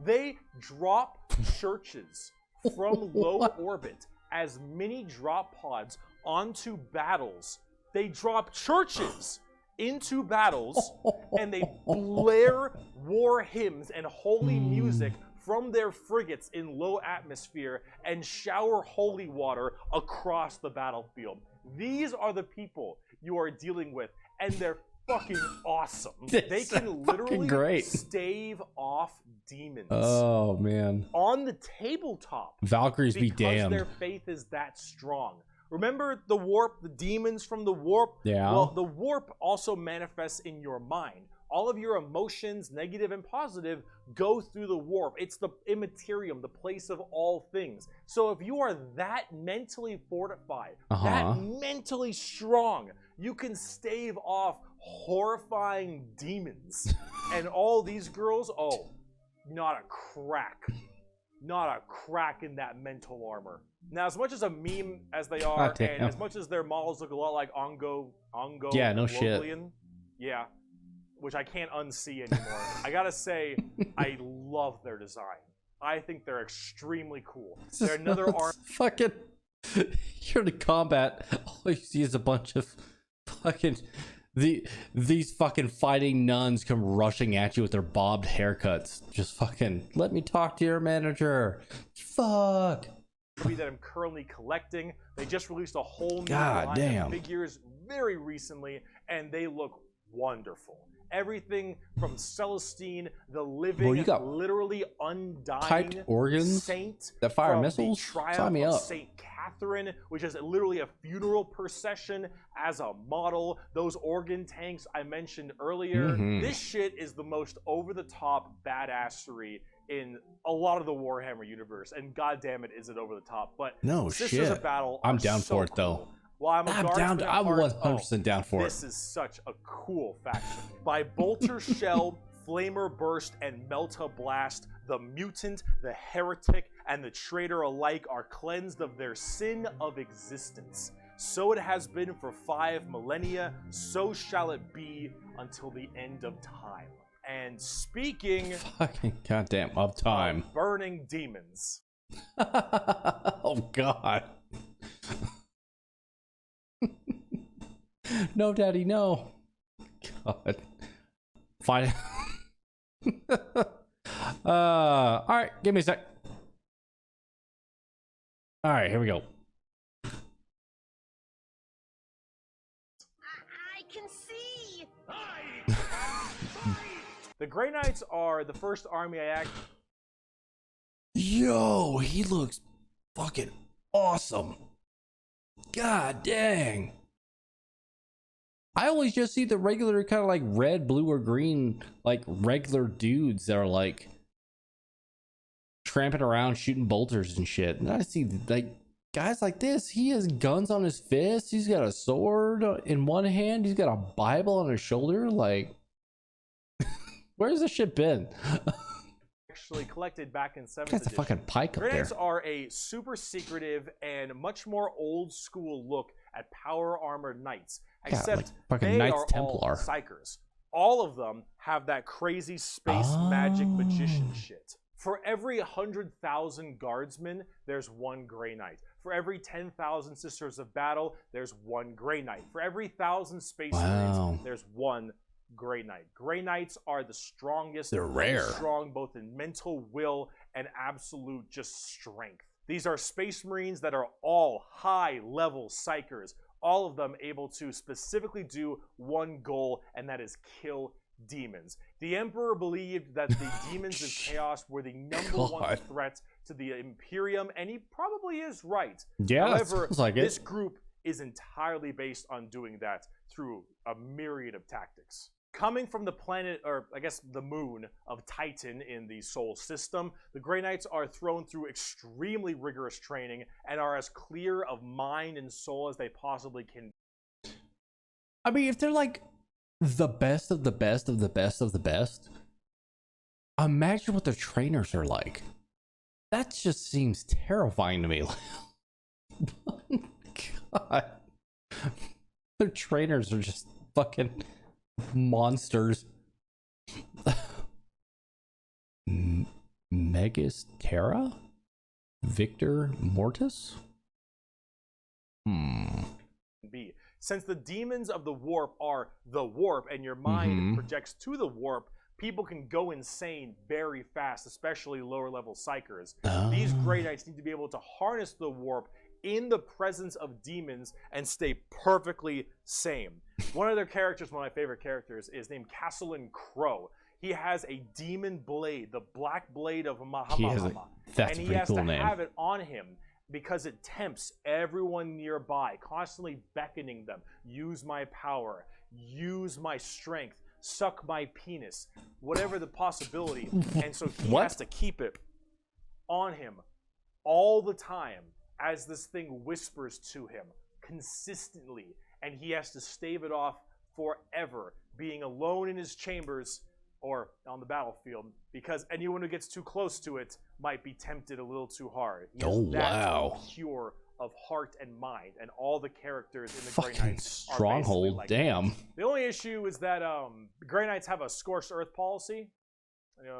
They drop churches from low orbit as mini drop pods onto battles. They drop churches into battles, and they blare war hymns and holy music from their frigates in low atmosphere and shower holy water across the battlefield. These are the people you are dealing with, and they're fucking awesome. They can literally stave off demons. Oh, man. On the tabletop. Valkyries be damned. Because their faith is that strong. Remember the warp, the demons from the warp? Yeah. Well, the warp also manifests in your mind. All of your emotions, negative and positive, go through the warp. It's the immaterium, the place of all things. So if you are that mentally fortified, that mentally strong, you can stave off horrifying demons. And all these girls, not a crack. Not a crack in that mental armor. Now, as much as a meme as they are, and as much as their models look a lot like Ongo yeah, no Logolian, shit. yeah. which I can't unsee anymore. I gotta say, I love their design. I think they're extremely cool. They're another arm. Fucking, you're in combat. All you see is a bunch of fucking these fucking fighting nuns come rushing at you with their bobbed haircuts. Just fucking let me talk to your manager. Fuck. That I'm currently collecting. They just released a whole new God line damn of figures very recently, and they look wonderful. Everything from Celestine, the living, well, you got literally undying piped organs saint that fire from missiles. The triumph Sign me of up. Saint Catherine, which is literally a funeral procession as a model. Those organ tanks I mentioned earlier. This shit is the most over-the-top badassery in a lot of the Warhammer universe, and goddamn it, is it over the top? But no Sisters shit. of Battle I'm are down so for it cool. though. Well, I'm down. I'm 100% down for it. This is such a cool faction. By Bolter Shell, Flamer Burst, and Melta Blast, the mutant, the heretic, and the traitor alike are cleansed of their sin of existence. So it has been for 5 millennia, so shall it be until the end of time. And speaking fucking goddamn of time, of burning demons. Oh god. No, daddy, no. God. Fine. All right, give me a sec. All right, here we go. I can see. The Grey Knights are the first army I act. Yo, he looks fucking awesome. God dang. I always just see the regular kind of like red, blue, or green, like regular dudes that are like tramping around shooting bolters and shit. And I see like guys like this. He has guns on his fist. He's got a sword in one hand. He's got a Bible on his shoulder. Like, where's this shit been? Actually collected back in 7th That's a fucking pike up there. there. Grey Knights are a super secretive and much more old school look at power armored knights. Except like they Knights are Templar. all psychers. All of them have that crazy space magic magician shit. For every 100,000 guardsmen, there's one Grey Knight. For every 10,000 Sisters of Battle, there's one Grey Knight. For every 1,000 Space Marines, there's one Grey Knight. Grey Knights are the strongest. They're rare. Strong both in mental will and absolute just strength. These are Space Marines that are all high-level psychers. All of them able to specifically do one goal, and that is kill demons. The Emperor believed that the demons of chaos were the number one threat to the Imperium, and he probably is right. Yeah, however, like this group is entirely based on doing that through a myriad of tactics. Coming from the planet, or I guess the moon, of Titan in the Sol system, the Grey Knights are thrown through extremely rigorous training and are as clear of mind and soul as they possibly can. I mean, if they're like the best of the best of the best of the best, imagine what their trainers are like. That just seems terrifying to me. God. Their trainers are just fucking monsters. Megas Terra? Victor Mortis? Be. Since the demons of the warp are the warp and your mind projects to the warp, people can go insane very fast, especially lower level psychers. These Grey Knights need to be able to harness the warp in the presence of demons and stay perfectly sane. One of their characters, one of my favorite characters, is named Castellan Crow. He has a demon blade, the black blade of Mahamahama. That's and a pretty cool name. Have it on him because it tempts everyone nearby, constantly beckoning them. Use my power, use my strength, suck my penis, whatever the possibility. And so he has to keep it on him all the time as this thing whispers to him consistently. And he has to stave it off forever, being alone in his chambers or on the battlefield, because anyone who gets too close to it might be tempted a little too hard. He has that pure of heart and mind, and all the characters in the Grey Fucking Knights are stronghold. basically like Damn. that. The only issue is that Grey Knights have a scorched earth policy,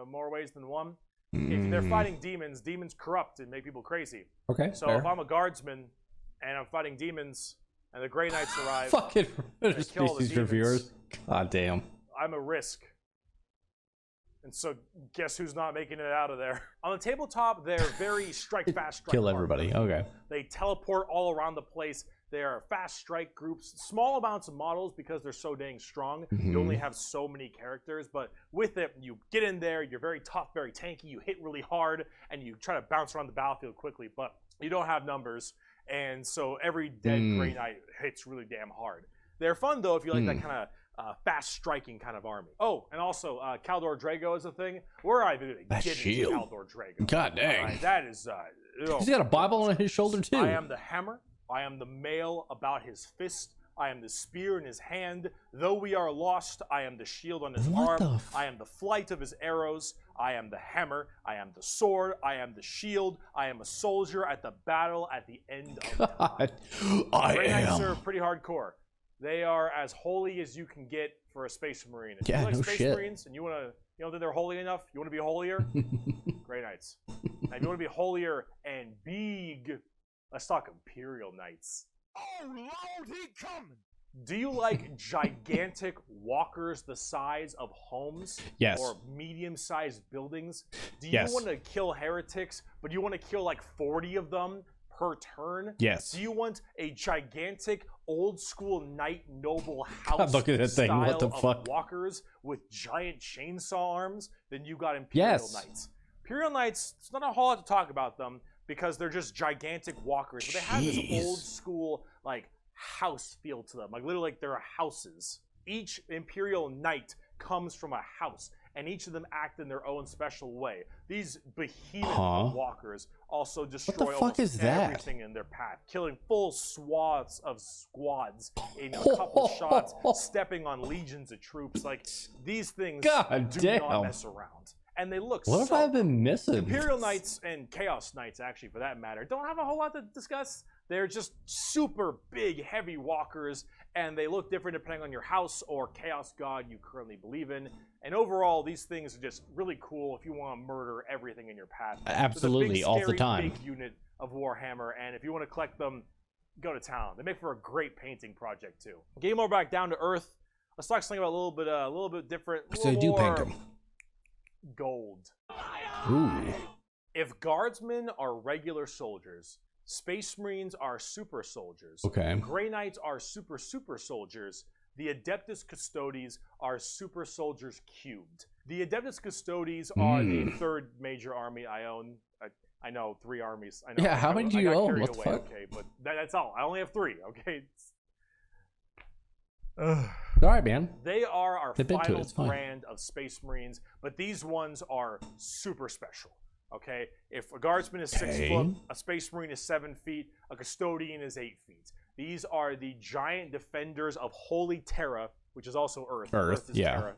more ways than one. If they're fighting demons, demons corrupt and make people crazy. Okay. So fair. if I'm a guardsman and I'm fighting demons and the Grey Knights arrive, fucking kill the species reviewers. God damn. I'm a risk. And so guess who's not making it out of there? On the tabletop, they're very strike fast, strike Kill hard. everybody. Okay. They teleport all around the place. They are fast strike groups, small amounts of models because they're so dang strong. You only have so many characters, but with it, you get in there, you're very tough, very tanky, you hit really hard, and you try to bounce around the battlefield quickly, but you don't have numbers, and so every dead Grey Knight hits really damn hard. They're fun, though, if you like that kind of fast striking kind of army. Oh, and also, Kaldor Drago is a thing. We're not even That getting shield. into Kaldor Drago. God dang. Right, that is... He's got a Bible on his shoulder, too. I am the hammer. I am the mail about his fist. I am the spear in his hand. Though we are lost, I am the shield on his arm. I am the flight of his arrows. I am the hammer. I am the sword. I am the shield. I am a soldier at the battle at the end of time. Grey Knights are pretty hardcore. They are as holy as you can get for a Space Marine. If you like Space Marines and you don't think they're holy enough, you want to be holier? Grey Knights. Now, if you want to be holier and big, let's talk Imperial Knights. Oh, Lord, he coming! Do you like gigantic walkers the size of homes? Yes. Or medium-sized buildings? Do you want to kill heretics, but you want to kill like 40 of them per turn? Yes. Do you want a gigantic, old-school knight noble house look at that thing. What the style fuck? of walkers with giant chainsaw arms? Then you got Imperial Knights. Imperial Knights, it's not a whole lot to talk about them, because they're just gigantic walkers, but they have this old school like house feel to them, like literally like they're houses. Each Imperial Knight comes from a house, and each of them act in their own special way. These behemoth walkers also destroy almost everything in their path, killing full swaths of squads in a couple shots, stepping on legions of troops. Like these things do not mess around. And they look What have I been missing? Imperial Knights and Chaos Knights, actually, for that matter, don't have a whole lot to discuss. They're just super big, heavy walkers, and they look different depending on your house or Chaos God you currently believe in. And overall, these things are just really cool if you want to murder everything in your path. Absolutely, big, all scary, the time. Big unit of Warhammer, and if you want to collect them, go to town. They make for a great painting project too. Getting more back down to earth. Let's talk something about a little bit different. So they do paint them. Gold. Ooh. If guardsmen are regular soldiers, Space Marines are super soldiers. Okay. Grey Knights are super soldiers. The Adeptus Custodes are super soldiers cubed. The Adeptus Custodes are the third major army I own. I know 3 armies. I know. Yeah, how many do you own? What the fuck? Okay, but that's all. I only have 3. Okay. All right, man. They are our final brand of Space Marines, but these ones are super special. Okay, if a guardsman is 6 foot, a Space Marine is 7 feet, a custodian is 8 feet. These are the giant defenders of Holy Terra, which is also Earth. Earth is yeah.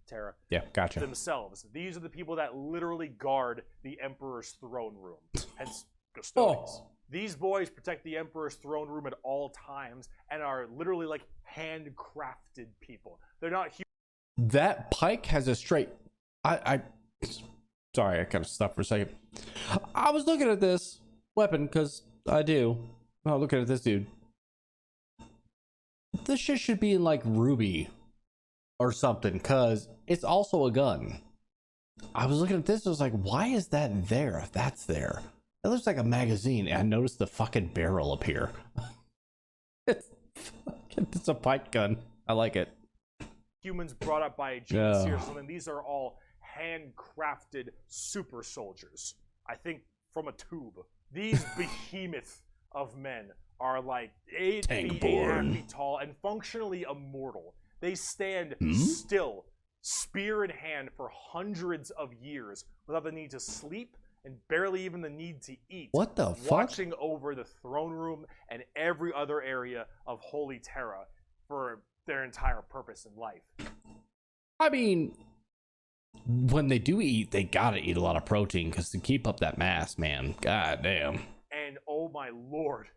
Terra. Yeah, gotcha. Themselves. These are the people that literally guard the Emperor's throne room. Hence, custodians. These boys protect the Emperor's throne room at all times and are literally like handcrafted people. They're not human. That pike has a straight... Sorry, I kind of stopped for a second. I was looking at this weapon, because I do. Oh, looking at this dude. This shit should be in like ruby or something, because it's also a gun. I was looking at this, I was like, why is that there if that's there? It looks like a magazine. And I noticed the fucking barrel up here. It's a pike gun. I like it. Humans brought up by a genius or something. These are all handcrafted super soldiers. I think from a tube. These behemoth of men are like 8 feet, 8.5 feet tall, and functionally immortal. They stand still, spear in hand, for hundreds of years without the need to sleep and barely even the need to eat. What the fuck? Watching over the throne room and every other area of Holy Terra for their entire purpose in life. I mean, when they do eat, they gotta eat a lot of protein, because to keep up that mass, man, god damn. And oh my lord,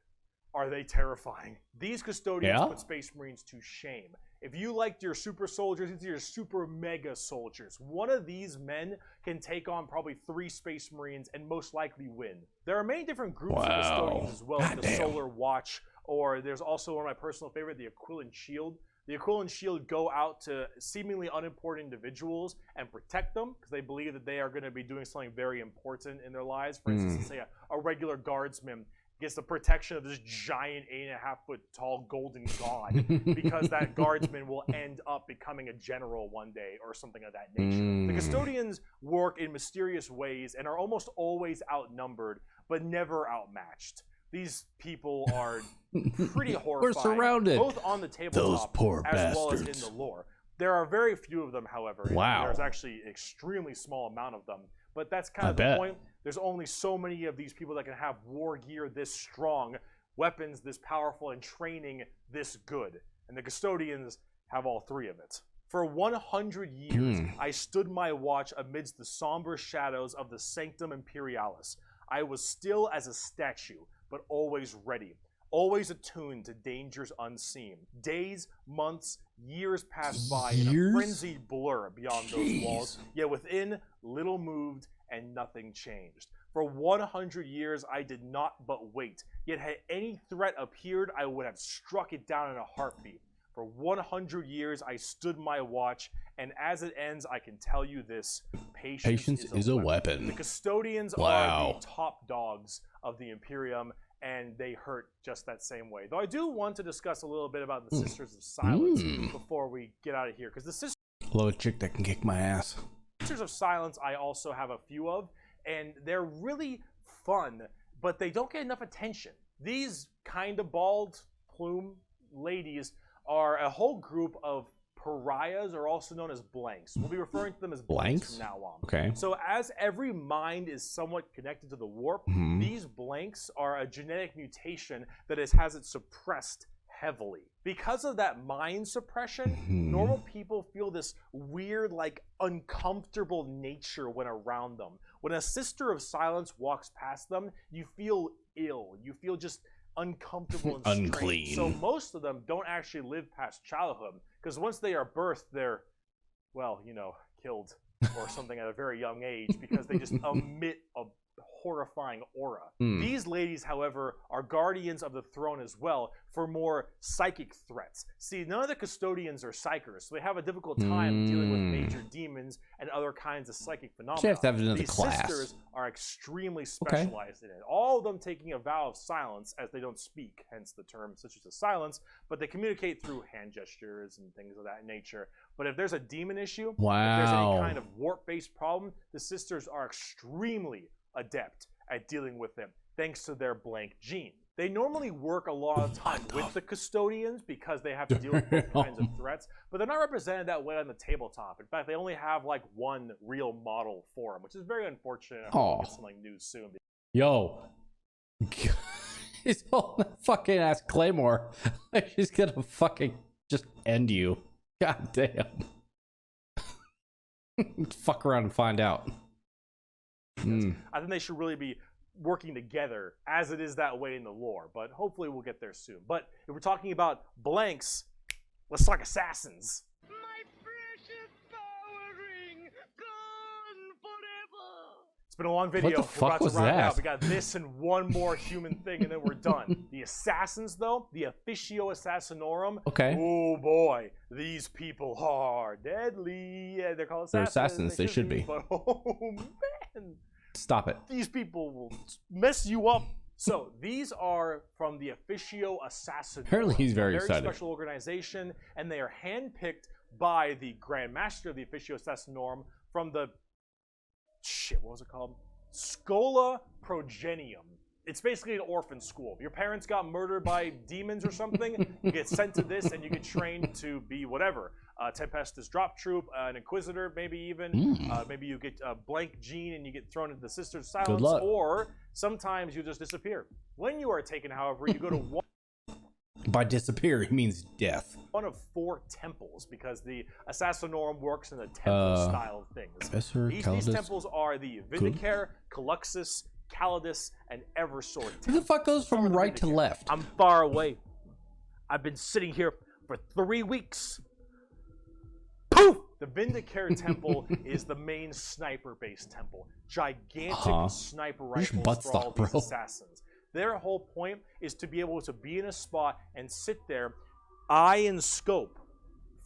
are they terrifying. These custodians put Space Marines to shame. If you liked your super soldiers, these are your super mega soldiers. One of these men can take on probably 3 Space Marines and most likely win. There are many different groups of custodians as well, like the Solar Watch, or there's also one of my personal favorite, the Aquilian Shield. The Aquilian Shield go out to seemingly unimportant individuals and protect them because they believe that they are going to be doing something very important in their lives. For instance, let's say a regular guardsman gets the protection of this giant 8.5-foot tall golden god because that guardsman will end up becoming a general one day or something of that nature. The custodians work in mysterious ways and are almost always outnumbered, but never outmatched. These people are pretty horrifying. We're surrounded. Both on the tabletop as well as in the lore. There are very few of them, however. Wow. There's actually an extremely small amount of them. But that's kind of the point. There's only so many of these people that can have war gear this strong, weapons this powerful, and training this good. And the custodians have all 3 of it. For 100 years, I stood my watch amidst the somber shadows of the Sanctum Imperialis. I was still as a statue, but always ready, always attuned to dangers unseen. Days, months, years passed by in a frenzied blur beyond those walls, yet within, little moved and nothing changed. For 100 years, I did not but wait, yet had any threat appeared, I would have struck it down in a heartbeat. For 100 years, I stood my watch, and as it ends, I can tell you this: patience is a weapon. The custodians are the top dogs of the Imperium, and they hurt just that same way. Though I do want to discuss a little bit about the Sisters of Silence before we get out of here, because the Sisters... Hello, a chick that can kick my ass. Sisters of Silence I also have a few of, and they're really fun, but they don't get enough attention. These kind of bald plume ladies are a whole group of pariahs, or also known as blanks. We'll be referring to them as blanks from now on. Okay. So as every mind is somewhat connected to the warp, these blanks are a genetic mutation that has it suppressed heavily. Because of that mind suppression, normal people feel this weird, like, uncomfortable nature when around them. When a Sister of Silence walks past them, you feel ill. You feel just uncomfortable and unclean. So most of them don't actually live past childhood, because once they are birthed, they're, well, you know, killed or something at a very young age, because they just emit a horrifying aura. These ladies, however, are guardians of the throne as well for more psychic threats. See, none of the custodians are psychers, so they have a difficult time dealing with major demons and other kinds of psychic phenomena. So you have to have another These class. sisters are extremely specialized in it. All of them taking a vow of silence, as they don't speak, hence the term Sisters of Silence, but they communicate through hand gestures and things of that nature. But if there's a demon issue, if there's any kind of warp-based problem, the sisters are extremely adept at dealing with them, thanks to their blank gene. They normally work a lot of time with the custodians because they have to deal with both kinds of threats, but they're not represented that way on the tabletop. In fact, they only have like one real model for them, which is very unfortunate. I hope we get something new soon. Yo. He's holding that fucking ass Claymore. She's gonna fucking just end you. God damn. Fuck around and find out. I think they should really be working together, as it is that way in the lore, but hopefully we'll get there soon. But if we're talking about blanks, let's talk assassins. My precious power ring, gone forever. It's been a long video. What the fuck was that? We got this and one more human thing, and then we're done. The assassins, though, the Officio Assassinorum. Okay. Oh boy, these people are deadly. Yeah, they're called assassins. They're assassins. They should be. But oh man. Stop it. These people will mess you up. So these are from the Officio Assassinorum. Apparently he's very a very excited. special organization, and they are handpicked by the Grand Master of the Officio Assassinorum from the what was it called? Schola Progenium. It's basically an orphan school. If your parents got murdered by demons or something, you get sent to this and you get trained to be whatever. Tempestus Drop Troop, an Inquisitor, maybe even. Maybe you get a blank gene and you get thrown into the Sisters of Silence. Good luck. Or sometimes you just disappear. When you are taken, however, you go to one. By disappear, he means death. One of 4 temples, because the Assassinorum works in a temple style of things. Professor These temples are the Vindicare, Caluxus, Calidus and Eversor. Who the fuck goes from right to left? I'm far away. I've been sitting here for 3 weeks. Poof! The Vindicare Temple is the main sniper-based temple. Gigantic sniper rifles for all these assassins. Their whole point is to be able to be in a spot and sit there, eye and scope,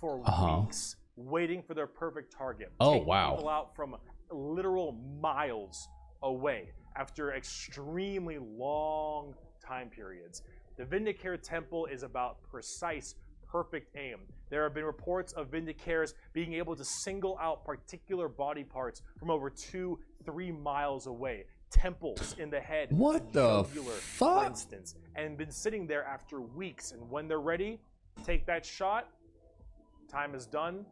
for weeks, waiting for their perfect target. Oh, wow. People out from literal miles away after extremely long time periods. The Vindicare Temple is about precise, perfect aim. There have been reports of Vindicares being able to single out particular body parts from over 2-3 miles away. Temples in the head. What the fuck? For instance, and been sitting there after weeks. And when they're ready, take that shot. Time is done.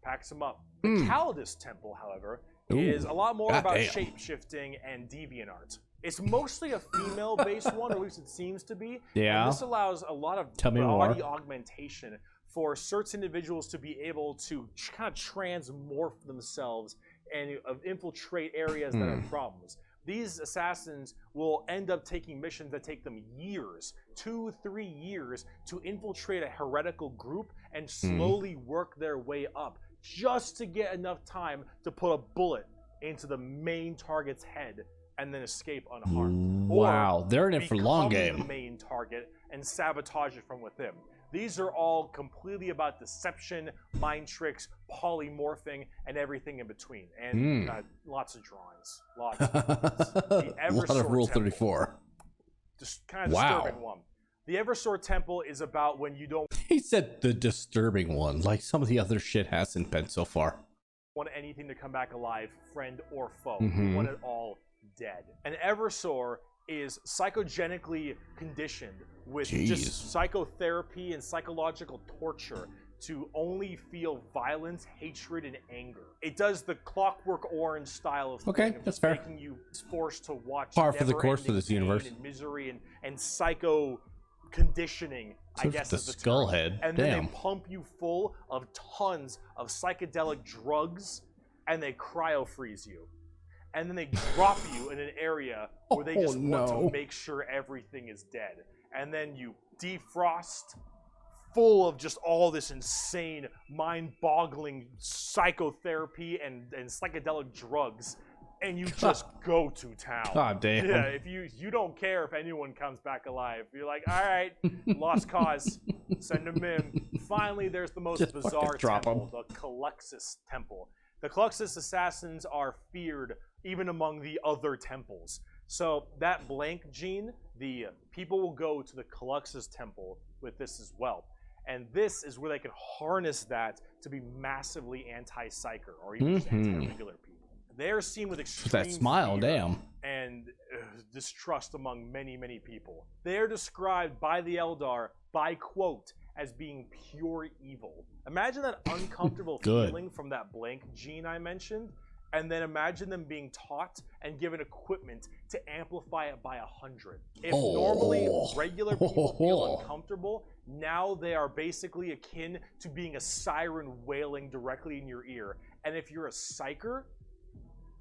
Packs them up. The Calidus Temple, however, is a lot more about shape-shifting and deviant art. It's mostly a female-based one, or at least it seems to be. Yeah. And this allows a lot of body augmentation for certain individuals to be able to kind of transmorph themselves and infiltrate areas that are problems. These assassins will end up taking missions that take them years, 2-3 years, to infiltrate a heretical group and slowly work their way up, just to get enough time to put a bullet into the main target's head and then escape unharmed. Wow, they're in it for long game. The main target and sabotage it from within. These are all completely about deception, mind tricks, polymorphing, and everything in between. And lots of drawings. Lots of drawings. The A lot of Rule 34. Just kind of disturbing one. The Eversor Temple is about when you don't... He said the disturbing one, like some of the other shit hasn't been so far. Want anything to come back alive, friend or foe. You want it all dead. And Eversor is psychogenically conditioned with just psychotherapy and psychological torture to only feel violence, hatred, and anger. It does the Clockwork Orange style of thing of just making you forced to watch par for the course for this universe. And misery and psycho conditioning, I guess, the is the skull term. head. And then they pump you full of tons of psychedelic drugs, and they cryo freeze you. And then they drop you in an area where they just want to make sure everything is dead. And then you defrost, full of just all this insane, mind-boggling psychotherapy and psychedelic drugs. And you just go to town. God damn. Yeah, if you don't care if anyone comes back alive. You're like, all right, lost cause. Send them in. Finally, there's the most bizarre temple, the Caluxus Temple. The Caluxus assassins are feared even among the other temples. So that blank gene, the people will go to the Caluxus Temple with this as well. And this is where they can harness that to be massively anti-psyker or even just anti-regular people. They're seen with extreme that smile, fear and distrust among many, many people. They're described by the Eldar, by quote, as being pure evil. Imagine that uncomfortable feeling from that blank gene I mentioned, and then imagine them being taught and given equipment to amplify it by 100. If normally regular people feel uncomfortable, now they are basically akin to being a siren wailing directly in your ear. And if you're a psyker,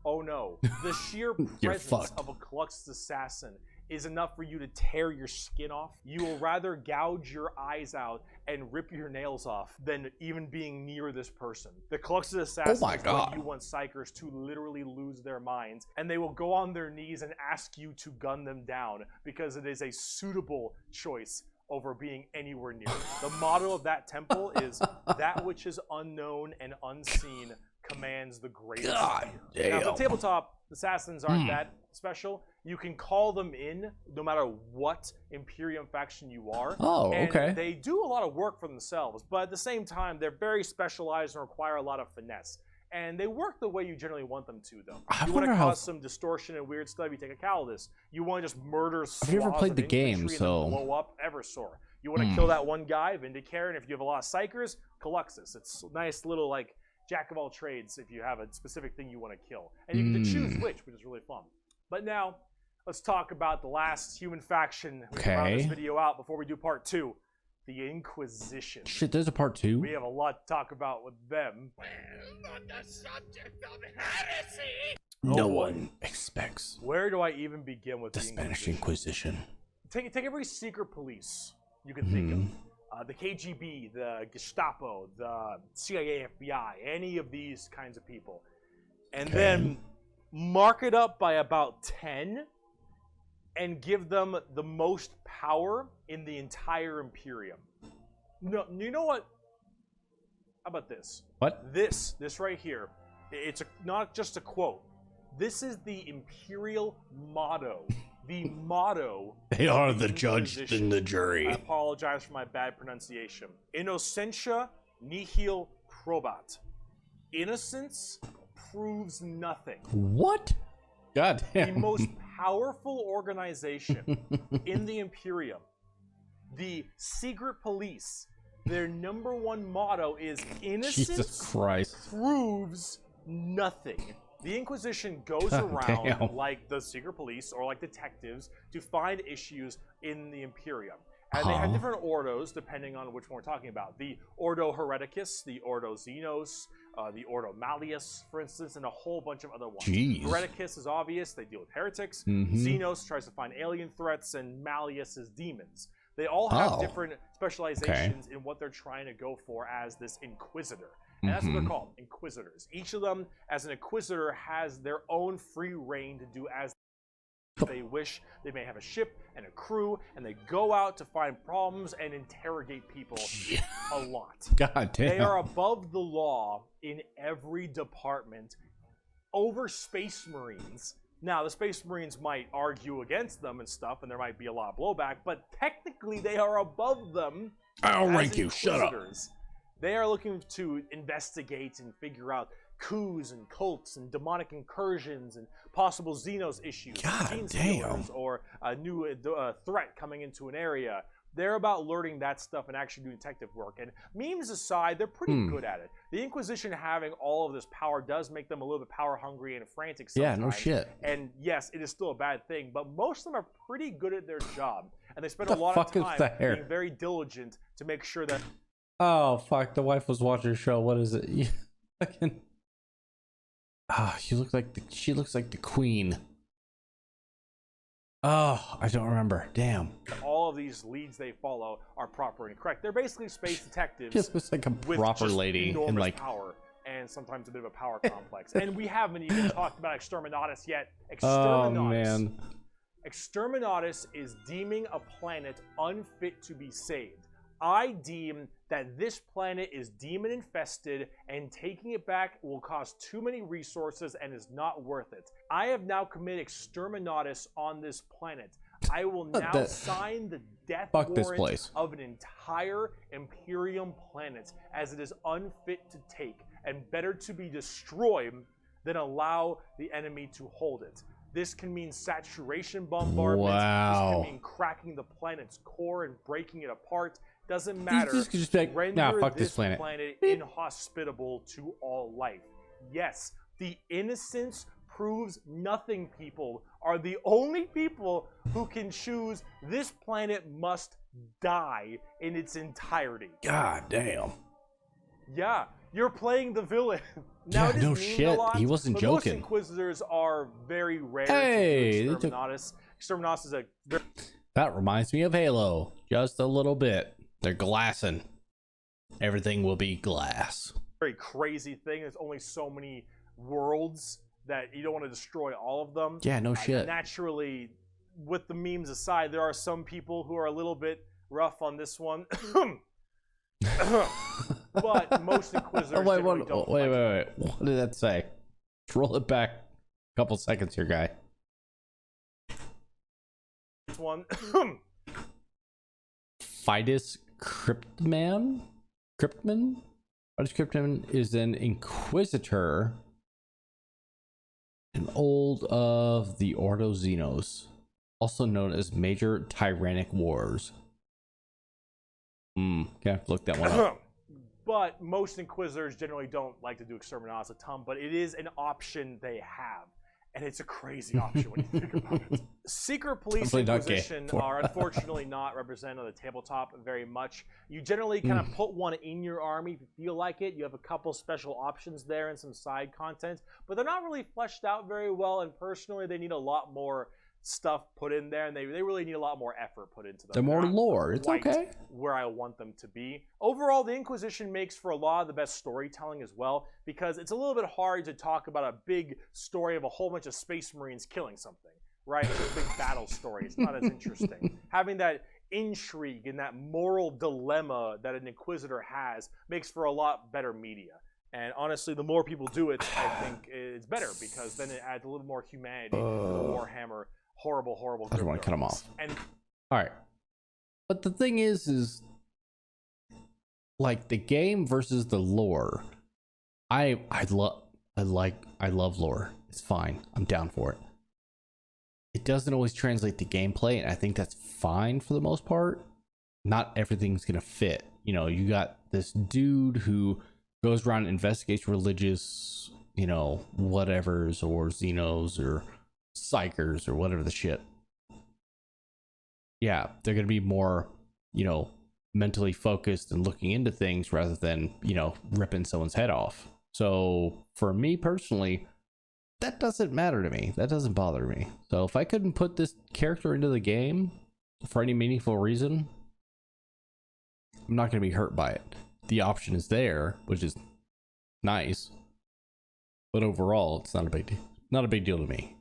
oh no, the sheer presence of a Caluxus assassin is enough for you to tear your skin off. You will rather gouge your eyes out and rip your nails off than even being near this person. The Caluxus assassins want you want psychers to literally lose their minds, and they will go on their knees and ask you to gun them down because it is a suitable choice over being anywhere near it. The motto of that temple is, that which is unknown and unseen commands the greatest fear. Now, the tabletop assassins aren't that special. You can call them in no matter what Imperium faction you are. And they do a lot of work for themselves, but at the same time, they're very specialized and require a lot of finesse. And they work the way you generally want them to, though. You want to cause some distortion and weird stuff, you take a Calidus. You want to just murder I've never played the game, so blow up Eversor. You want to kill that one guy, Vindicare, and if you have a lot of psychers, Caluxus. It's a nice little, like, jack of all trades if you have a specific thing you want to kill. And you get to choose which is really fun. But now, let's talk about the last human faction. We can round this video out before we do part 2. The Inquisition. Shit, there's a part 2? We have a lot to talk about with them. Well, on the subject of heresy. No one expects Where do I even begin with the Spanish Inquisition? Take every secret police you can think of. The KGB, the Gestapo, the CIA, FBI, any of these kinds of people. And then mark it up by about 10 and give them the most power in the entire Imperium. No, you know what? How about this? What? This right here. It's not just a quote. This is the Imperial motto. The motto. They are the judge and the jury. I apologize for my bad pronunciation. Innocentia nihil probat. Innocence proves nothing. What? God damn. The most powerful organization in the Imperium, the secret police, their number one motto is innocence proves nothing. The Inquisition goes around like the secret police or like detectives to find issues in the Imperium. And they have different ordos depending on which one we're talking about. The Ordo Hereticus, the Ordo Xenos, the Ordo Malleus, for instance, and a whole bunch of other ones. Jeez. Hereticus is obvious. They deal with heretics. Xenos tries to find alien threats, and Malleus is demons. They all have different specializations in what they're trying to go for as this Inquisitor. And that's what they're called, Inquisitors. Each of them, as an Inquisitor, has their own free reign to do as they wish. They may have a ship and a crew, and they go out to find problems and interrogate people a lot. God damn. They are above the law in every department over Space Marines. Now, the Space Marines might argue against them and stuff, and there might be a lot of blowback, but technically they are above them. I'll rank you. Shut up. They are looking to investigate and figure out coups and cults and demonic incursions and possible Xenos issues. God damn. Or a new threat coming into an area. They're about learning that stuff and actually doing detective work. And memes aside, they're pretty good at it. The Inquisition having all of this power does make them a little bit power hungry and frantic sometimes. Yeah, no shit. And yes, it is still a bad thing, but most of them are pretty good at their job. And they spend a lot of time being very diligent to make sure that... Oh, fuck. The wife was watching a show. What is it? You fucking... she looks like the queen. Oh, I don't remember. Damn. All of these leads they follow are proper and correct. They're basically space detectives. She looks like a proper lady in like power and sometimes a bit of a power complex. And we haven't even talked about Exterminatus yet. Exterminatus. Oh man. Exterminatus is deeming a planet unfit to be saved. I deem that this planet is demon infested and taking it back will cost too many resources and is not worth it. I have now committed Exterminatus on this planet. I will now sign the death warrant of an entire Imperium planet as it is unfit to take and better to be destroyed than allow the enemy to hold it. This can mean saturation bombardment. This can mean cracking the planet's core and breaking it apart. Doesn't matter. Just like, fuck this planet inhospitable to all life. Yes, the innocence proves nothing people are the only people who can choose this planet must die in its entirety. God damn. Yeah, you're playing the villain. Now, yeah, no shit. He wasn't joking. Most Inquisitors are very rare to do Exterminatus. Exterminatus is a... That reminds me of Halo. Just a little bit. They're glassing. Everything will be glass. Very crazy thing. There's only so many worlds that you don't want to destroy all of them. Yeah, no shit. Naturally, with the memes aside, there are some people who are a little bit rough on this one. But most Inquisitors wait. What did that say? Roll it back a couple seconds here, guy. This one. Fidus Cryptman? Fidus Cryptman is an Inquisitor, an old of the Ordo Xenos, also known as Major Tyrannic Wars. Gonna have to look that one up. But most Inquisitors generally don't like to do Exterminatus a ton, but it is an option they have. and it's a crazy option when you think about it. Secret Police Inquisition are unfortunately not represented on the tabletop very much. You generally kind of put one in your army if you feel like it. You have a couple special options there and some side content, but they're not really fleshed out very well, and personally they need a lot more stuff put in there, and they really need a lot more effort put into them. They're more lore. It's okay. Where I want them to be. Overall, the Inquisition makes for a lot of the best storytelling as well, because it's a little bit hard to talk about a big story of a whole bunch of Space Marines killing something, right? It's a big battle story. It's not as interesting. Having that intrigue and that moral dilemma that an Inquisitor has makes for a lot better media. And honestly, the more people do it, I think it's better, because then it adds a little more humanity to the Warhammer horrible. I just want to cut him off. And all right, but the thing is like the game versus the lore. I love lore. It's fine. I'm down for it. It doesn't always translate to gameplay, and I think that's fine for the most part. Not everything's gonna fit. You know, you got this dude who goes around and investigates religious, you know, whatevers, or Xenos, or psychers, or whatever the shit. Yeah, they're gonna be more, you know, mentally focused and looking into things rather than, you know, ripping someone's head off. So for me personally, that doesn't matter to me. That doesn't bother me. So if I couldn't put this character into the game for any meaningful reason, I'm not gonna be hurt by it. The option is there, which is nice, but overall, it's not a big deal. Not a big deal to me.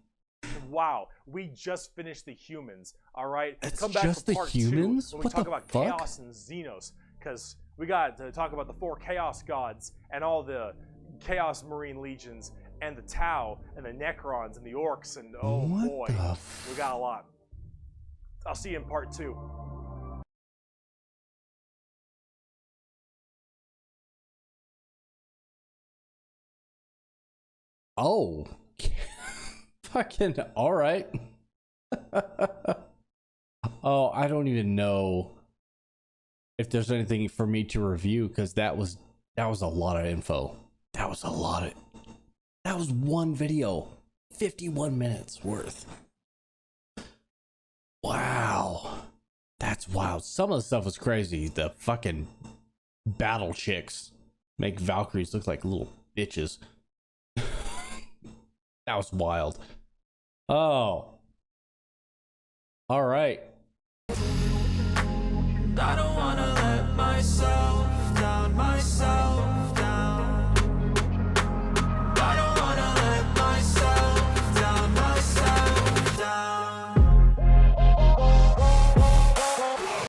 Wow, we just finished the humans. All right, it's come back just for the part humans. 2 when what we talk the about fuck? Chaos and Xenos, because we got to talk about the 4 Chaos Gods and all the Chaos Marine legions and the Tau and the Necrons and the Orcs, and oh boy, we got a lot. I'll see you in part 2. Oh, fucking all right. Oh, I don't even know if there's anything for me to review, because that was a lot of info. That was one video, 51 minutes worth. Wow, that's wild. Some of the stuff was crazy. The fucking battle chicks make Valkyries look like little bitches. That was wild. Oh. All right.